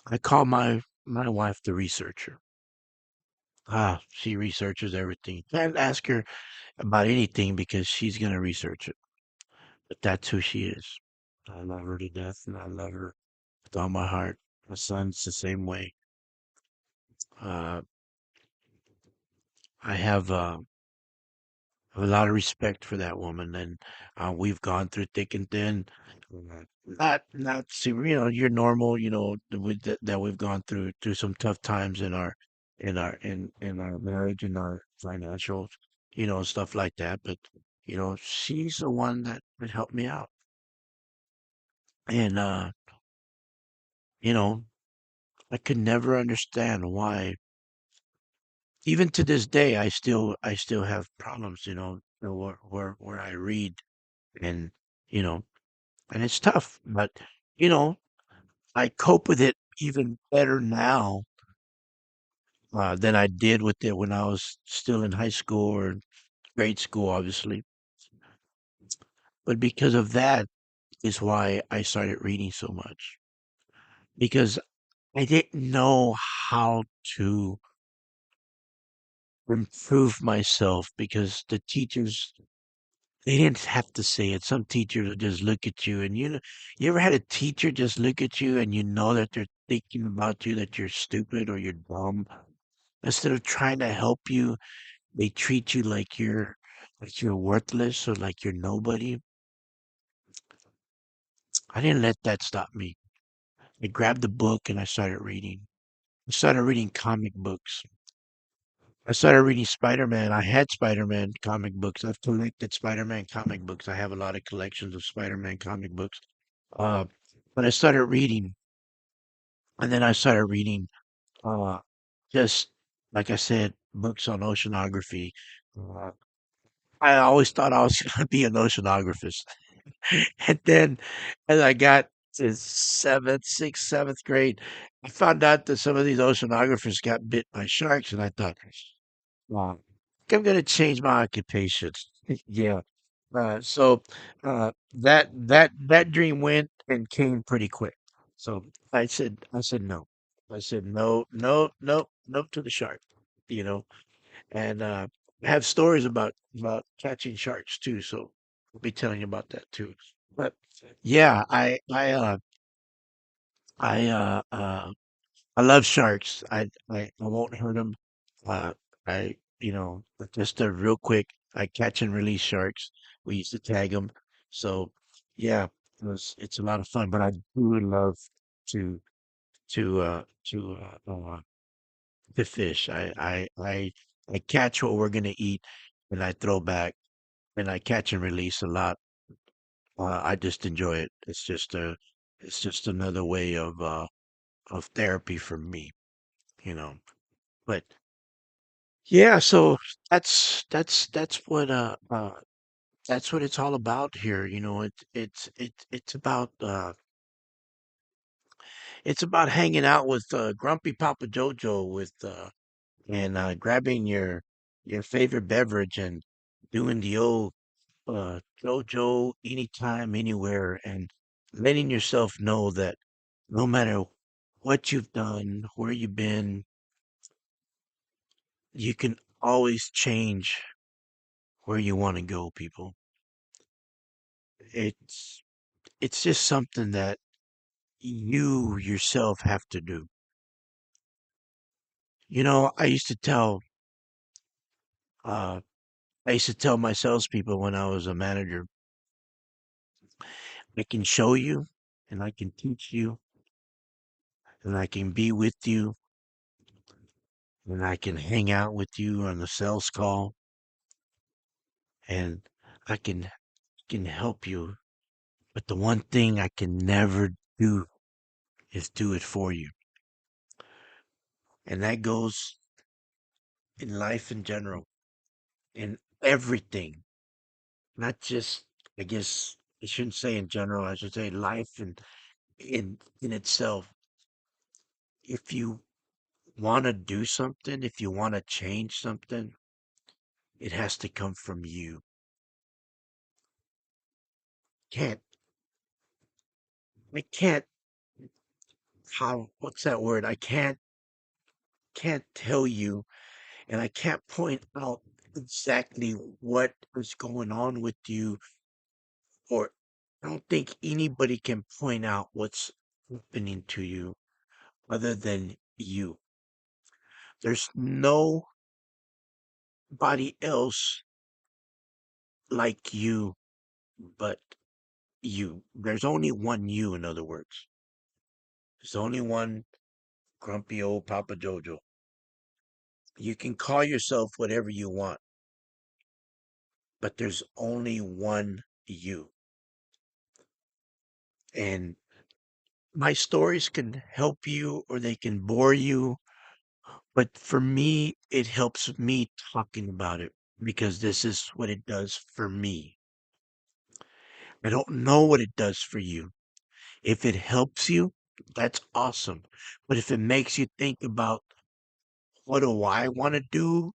I call my wife the researcher. She researches everything. Can't ask her about anything because she's gonna research it. But that's who she is. I love her to death, and I love her with all my heart. My son's the same way. Uh, I have a lot of respect for that woman, and we've gone through thick and thin. Not see, you're normal, that we've gone through some tough times in our marriage, in our financial, stuff like that. But she's the one that helped me out, and you know, I could never understand why. Even to this day, I still have problems, where I read and you know and it's tough, but you know I cope with it even better now than I did with it when I was still in high school or grade school, obviously. But because of that is why I started reading so much, because I didn't know how to improve myself, because the teachers, they didn't have to say it. Some teachers would just look at you, and you ever had a teacher just look at you and you know that they're thinking about you, that you're stupid or you're dumb. Instead of trying to help you, they treat you like you're worthless or like you're nobody. I didn't let that stop me. I grabbed the book and I started reading. I started reading comic books. I started reading Spider-Man. I had Spider-Man comic books. I've collected Spider-Man comic books. I have a lot of collections of Spider-Man comic books. Uh, but I started reading, and then I started reading, uh, just like I said, books on oceanography. Uh, I always thought I was going to be an oceanographer. And then as I got to sixth, seventh grade, I found out that some of these oceanographers got bit by sharks, and I thought, wow, I'm going to change my occupation. Yeah. So that dream went and came pretty quick. So I said no. I said no, no, no, no to the shark. You know, and I have stories about catching sharks too. So I'll be telling you about that too. But yeah, I uh, uh, I love sharks. I won't hurt them. Uh, but just real quick, I catch and release sharks. We used to tag them. So yeah, it's a lot of fun. But I do love to to uh to uh, uh to fish. I catch what we're gonna eat, and I throw back, and I catch and release a lot. I just enjoy it. It's just another way of therapy for me, you know. But yeah, so that's what it's all about here. It's about hanging out with Grumpy Papa JoeJoe, and grabbing your favorite beverage and doing the old JoJo anytime, anywhere, and letting yourself know that no matter what you've done, where you've been, you can always change where you want to go, people. It's it's just something that you yourself have to do. I used to uh tell my salespeople when I was a manager, I can show you and I can teach you and I can be with you and I can hang out with you on the sales call and I can help you. But the one thing I can never do is do it for you. And that goes in life in general, in everything, not just, I guess I shouldn't say in general, I should say life in itself. If you want to do something, if you want to change something, it has to come from you. Can't, I can't, what's that word? I can't tell you and I can't point out exactly what is going on with you, or I don't think anybody can point out what's happening to you other than you. There's nobody else like you but you. There's only one you, in other words. There's only one grumpy old Papa Jojo. You can call yourself whatever you want, but there's only one you. And my stories can help you or they can bore you, but for me, it helps me talking about it because this is what it does for me. I don't know what it does for you. If it helps you, that's awesome. But if it makes you think about what do I want to do,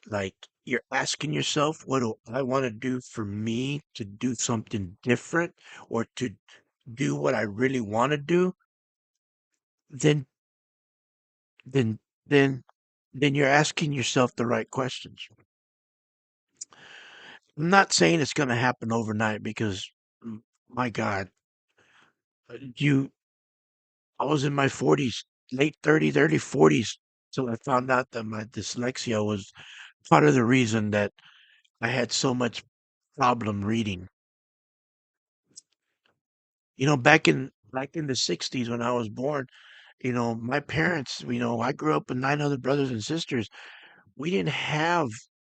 like you're asking yourself, what do I want to do for me to do something different or to do what I really want to do, then then then then you're asking yourself the right questions. I'm not saying it's going to happen overnight because my God, you I was in my 40s, late 30s, early 40s till I found out that my dyslexia was part of the reason that I had so much problem reading. Back in the 60s when I was born, my parents, I grew up with nine other brothers and sisters. We didn't have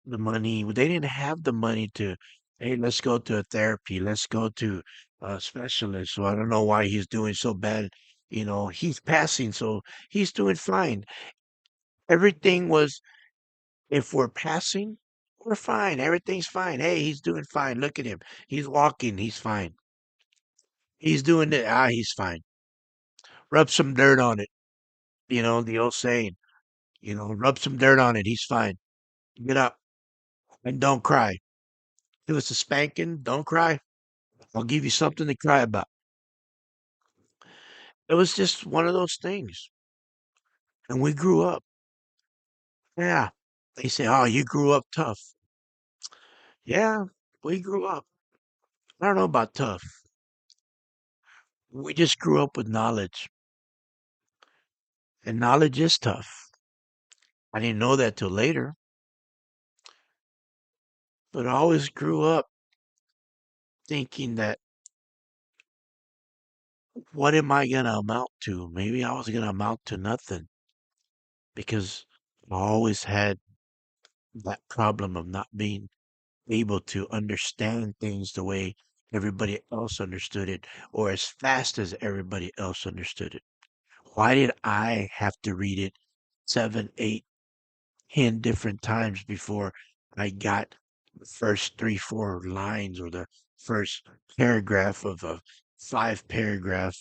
the money. They didn't have the money to, hey, let's go to a therapy. Let's go to a specialist. So I don't know why he's doing so bad. He's passing, so he's doing fine. Everything was, if we're passing, we're fine. Everything's fine. Hey, he's doing fine. Look at him. He's walking. He's fine. He's doing it. He's fine. Rub some dirt on it. The old saying, rub some dirt on it. He's fine. Get up and don't cry. Give us a spanking. Don't cry. I'll give you something to cry about. It was just one of those things. And we grew up. Yeah. They say, oh, you grew up tough. Yeah, we grew up. I don't know about tough. We just grew up with knowledge. And knowledge is tough. I didn't know that till later, but I always grew up thinking that what am I going to amount to? Maybe I was going to amount to nothing because I always had that problem of not being able to understand things the way everybody else understood it or as fast as everybody else understood it. Why did I have to read it 7, 8, 10 different times before I got the first 3, 4 lines or the first paragraph of a 5 paragraph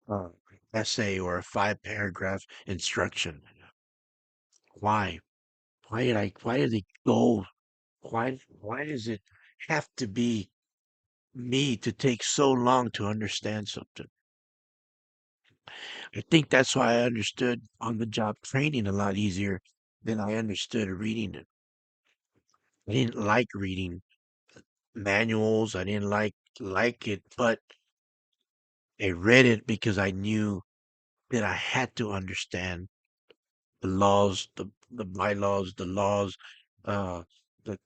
uh, essay or a 5 paragraph instruction? Why? Why did it go? Why is it? have to be me to take so long to understand something. I think that's why I understood on the job training a lot easier than I understood reading it. I didn't like reading manuals. I didn't like it, but I read it because I knew that I had to understand the laws, the bylaws, the laws, uh, the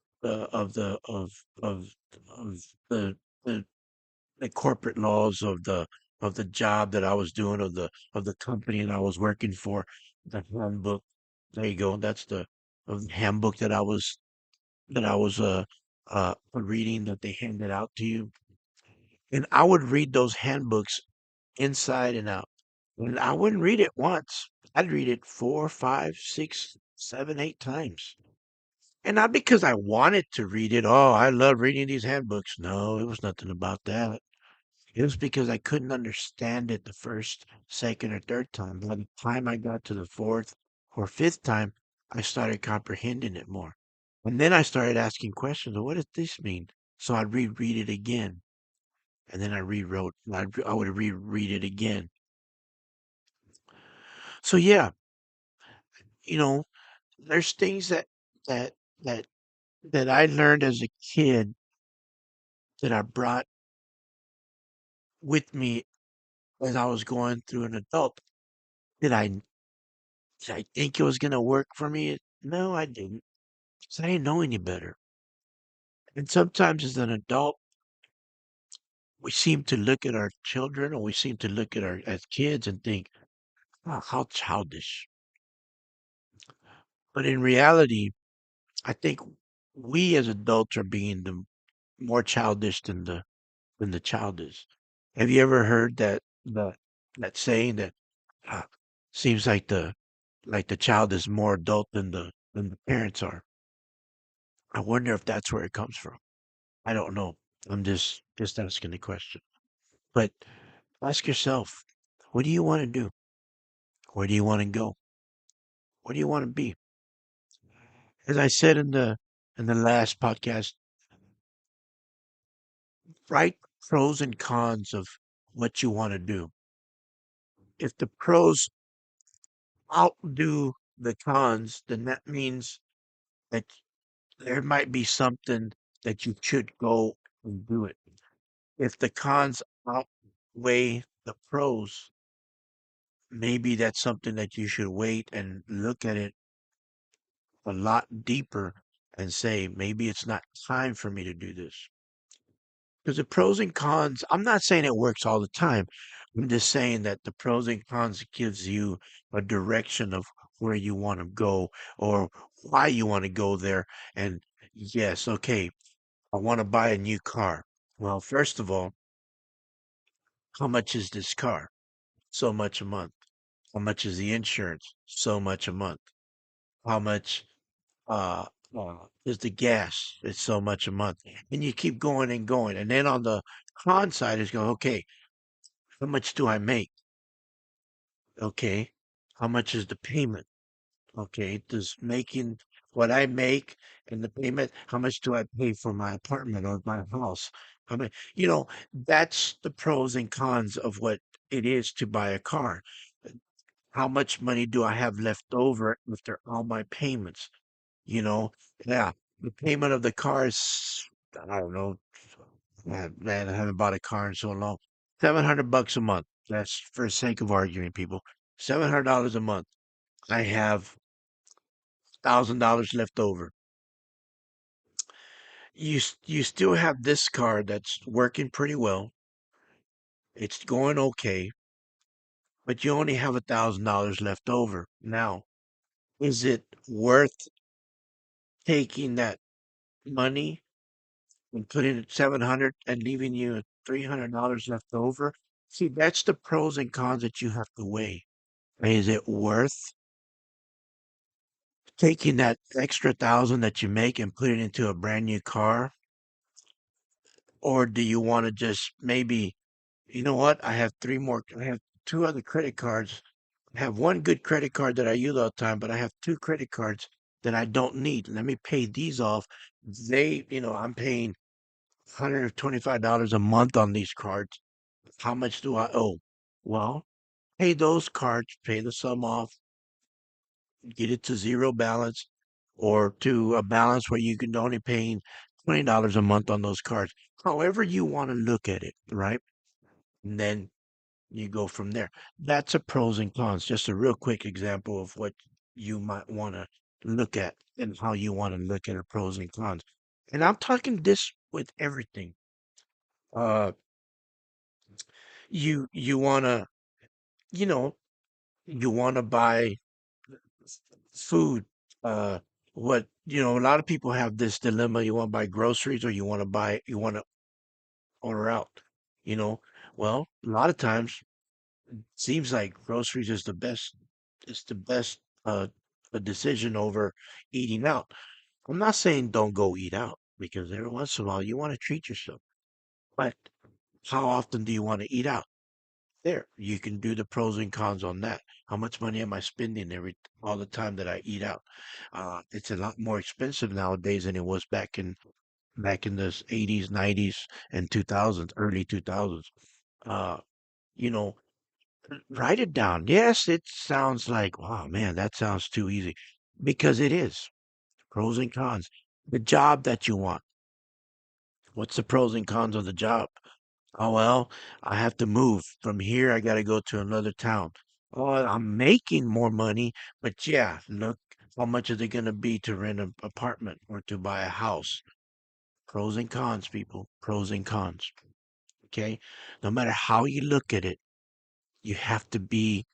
of the of the, the the corporate laws of the job that I was doing, of the company that I was working for, the handbook. There you go. That's the of the handbook that I was reading that they handed out to you. And I would read those handbooks inside and out. And I wouldn't read it once. I'd read it four, five, six, seven, 8 times. And not because I wanted to read it. Oh, I love reading these handbooks. No, it was nothing about that. It was because I couldn't understand it the first, second, or third time. By the time I got to the fourth or fifth time, I started comprehending it more. And then I started asking questions. What does this mean? So I'd reread it again. And then I rewrote, I would reread it again. So yeah, you know, there's things that, that, that I learned as a kid that I brought with me as I was going through an adult. Did I, did I think it was going to work for me? No, I didn't. 'Cause I didn't know any better. And sometimes as an adult, we seem to look at our children or we seem to look at our as kids and think, oh, how childish. But in reality, I think we as adults are being the more childish than the child is. Have you ever heard that saying that uh, seems like the child is more adult than the parents are? I wonder if that's where it comes from. I don't know. I'm just asking the question. But ask yourself, what do you want to do? Where do you want to go? What do you want to be? As I said in the last podcast, write pros and cons of what you want to do. If the pros outdo the cons, then that means that there might be something that you should go and do it. If the cons outweigh the pros, maybe that's something that you should wait and look at it a lot deeper and say, maybe it's not time for me to do this. Because the pros and cons, I'm not saying it works all the time. I'm just saying that the pros and cons gives you a direction of where you want to go or why you want to go there. And yes, okay, I want to buy a new car. Well, first of all, how much is this car? So much a month. How much is the insurance? So much a month. How much uh, is the gas? It's so much a month. And you keep going and going. And then on the con side is going, okay, how much do I make? Okay. How much is the payment? Okay. Does making what I make and the payment, how much do I pay for my apartment or my house? How many, that's the pros and cons of what it is to buy a car. How much money do I have left over after all my payments? You know, yeah, the payment of the car is, I don't know, man, I haven't bought a car in so long. $700 a month. That's for the sake of arguing, people. $700 a month. I have $1,000 left over. You still have this car that's working pretty well. It's going okay, but you only have $1,000 left over. Now, is it worth taking that money and putting it 700 and leaving you $300 left over? See, that's the pros and cons that you have to weigh. Is it worth taking that extra 1,000 that you make and put it into a brand new car? Or do you want to just maybe, you know what? I have two other credit cards. I have one good credit card that I use all the time, but I have two credit cards that I don't need. Let me pay these off. I'm paying. $125 a month on these cards. How much do I owe? Well, pay those cards, pay the sum off, get it to zero balance or to a balance where you can only pay $20 a month on those cards. However you want to look at it, right? And then you go from there. That's a pros and cons. Just a real quick example of what you might want to look at and how you want to look at a pros and cons. And I'm talking this with everything. Uh, you wanna, you know, you wanna buy food. Uh, a lot of people have this dilemma. You want to buy groceries or you want to order out, you know. Well, a lot of times seems like groceries is the best a decision over eating out. I'm not saying don't go eat out because every once in a while you want to treat yourself. But how often do you want to eat out? There, you can do the pros and cons on that. How much money am I spending all the time that I eat out? It's a lot more expensive nowadays than it was back in the 80s, 90s, and 2000s, early 2000s. Uh, you know, write it down. Yes, it sounds like, wow, man, that sounds too easy because it is. Pros and cons. The job that you want. What's the pros and cons of the job? Oh, well, I have to move. From here, I got to go to another town. Oh, I'm making more money, but yeah, look, how much is it going to be to rent an apartment or to buy a house? Pros and cons, people. Pros and cons. Okay. No matter how you look at it, you have to be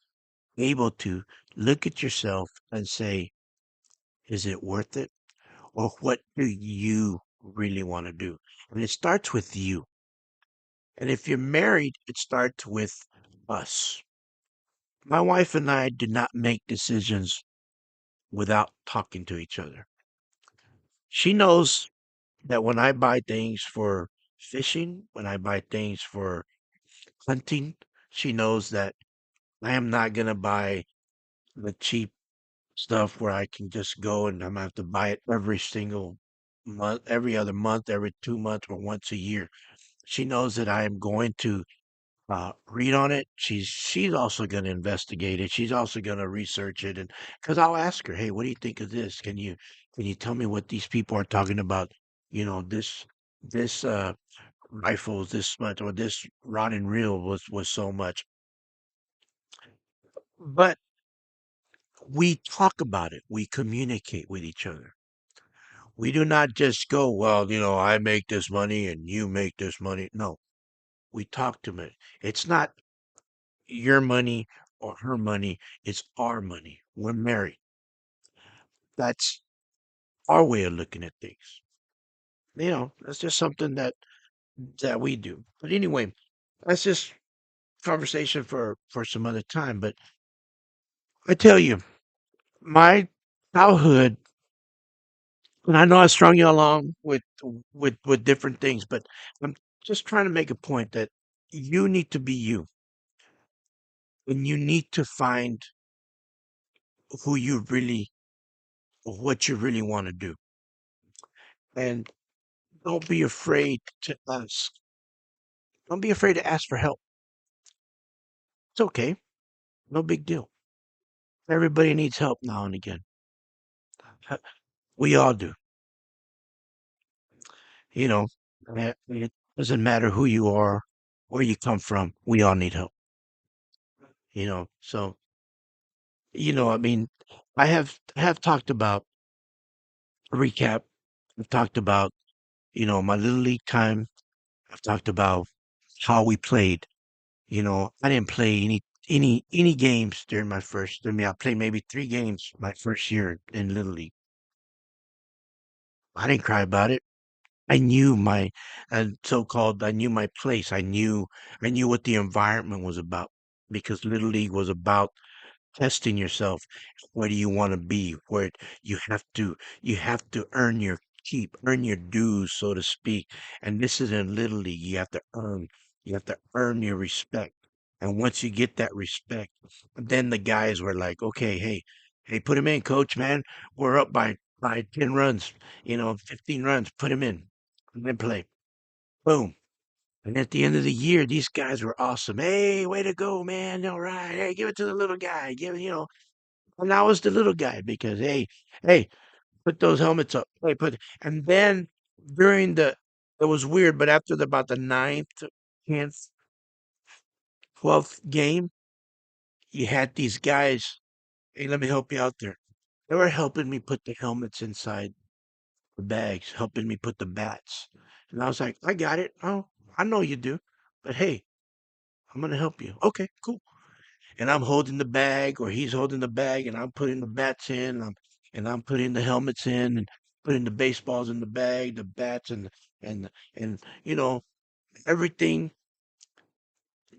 able to look at yourself and say, is it worth it? Or what do you really want to do? And it starts with you. And if you're married, it starts with us. My wife and I do not make decisions without talking to each other. She knows that when I buy things for fishing, when I buy things for hunting, she knows that I am not going to buy the cheap stuff where I can just go and I'm gonna have to buy it every single month, every other month, every 2 months, or once a year. She knows that I am going to read on it. She's also going to investigate it. She's also going to research it, and because I'll ask her, hey, what do you think of this? Can you tell me what these people are talking about? You know, this rifle is this much, or this rod and reel was so much. But we talk about it. We communicate with each other. We do not just go, well, I make this money and you make this money. No, we talk to it. It's not your money or her money. It's our money. We're married. That's our way of looking at things. That's just something that we do. But anyway, that's just conversation for some other time. But I tell you, my childhood, and I know I strung you along with different things, but I'm just trying to make a point that you need to be you, and you need to find who you really, what you really want to do, and don't be afraid to ask. Don't be afraid to ask for help. It's okay, no big deal. Everybody needs help now and again. We all do. You know, it doesn't matter who you are, where you come from. We all need help. So I mean, I have talked about recap. I've talked about my little league time. I've talked about how we played. I didn't play any games during my first. I mean, I played maybe 3 games my first year in little league. I didn't cry about it. I knew my so-called. I knew my place. I knew what the environment was about because little league was about testing yourself. Where do you want to be? Where you have to earn your keep, earn your dues, so to speak. And this is in little league. You have to earn your respect. And once you get that respect, then the guys were like, okay, hey, put him in, coach, man. We're up by 10 runs, 15 runs. Put him in and then play. Boom. And at the end of the year, these guys were awesome. Hey, way to go, man. All right. Hey, give it to the little guy. Give it, and I was the little guy because, hey, put those helmets up. Hey, and then during it was weird, but after about the ninth, 10th, 12th game, you had these guys. Hey, let me help you out there. They were helping me put the helmets inside the bags, helping me put the bats. And I was like, I got it. Oh, I know you do. But hey, I'm gonna help you. Okay, cool. And I'm holding the bag, or he's holding the bag, and I'm putting the bats in, and I'm putting the helmets in, and putting the baseballs in the bag, the bats, and and everything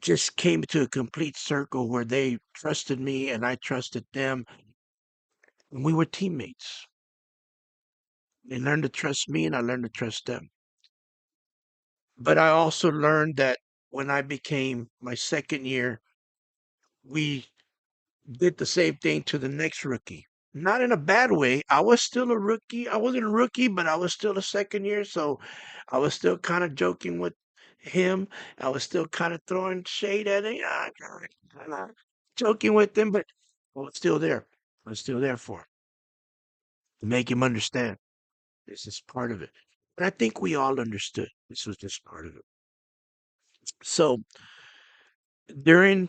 just came to a complete circle where they trusted me and I trusted them, and we were teammates. They learned to trust me, and I learned to trust them. But I also learned that when I became my second year, we did the same thing to the next rookie. Not in a bad way. I was still a rookie. I wasn't a rookie, but I was still a second year. So I was still kind of joking with him. I was still kind of throwing shade at him, kind of joking with him, but I was still there. I was still there for him to make him understand this is part of it. But I think we all understood this was just part of it. So during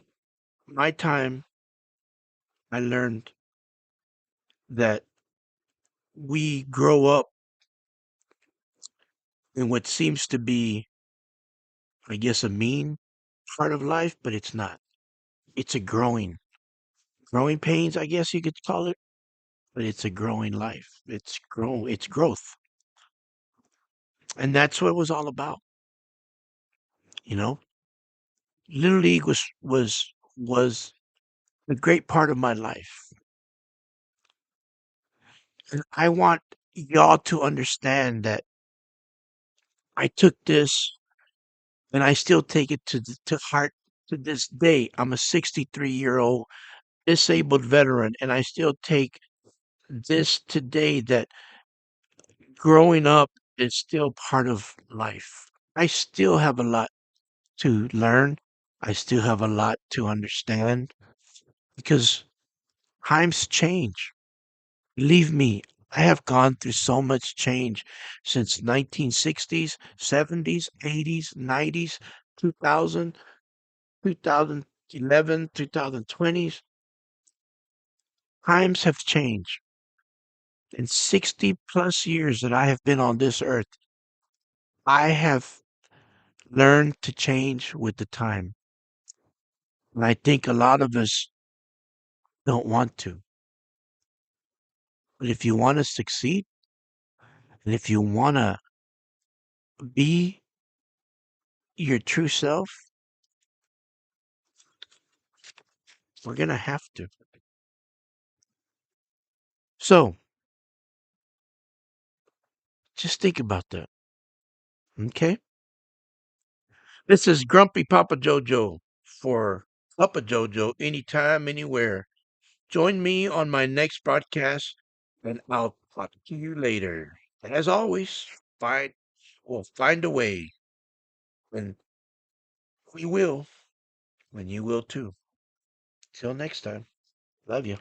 my time, I learned that we grow up in what seems to be, I guess, a mean part of life, but it's not. It's a growing pains, I guess you could call it, but it's a growing life. It's growth. And that's what it was all about. You know, Little League was a great part of my life. And I want y'all to understand that I took this and I still take it to heart to this day. I'm a 63-year-old disabled veteran, and I still take this today that growing up is still part of life. I still have a lot to learn. I still have a lot to understand because times change. Believe me, I have gone through so much change since 1960s, 70s, 80s, 90s, 2000, 2011, 2020s. Times have changed. In 60 plus years that I have been on this earth, I have learned to change with the time. And I think a lot of us don't want to. But if you want to succeed, and if you want to be your true self, we're going to have to. So just think about that. Okay? This is Grumpy Papa JoeJoe for Papa JoeJoe anytime, anywhere. Join me on my next broadcast, and I'll talk to you later. And as always, find a way, and we will, and you will too. Till next time, love you.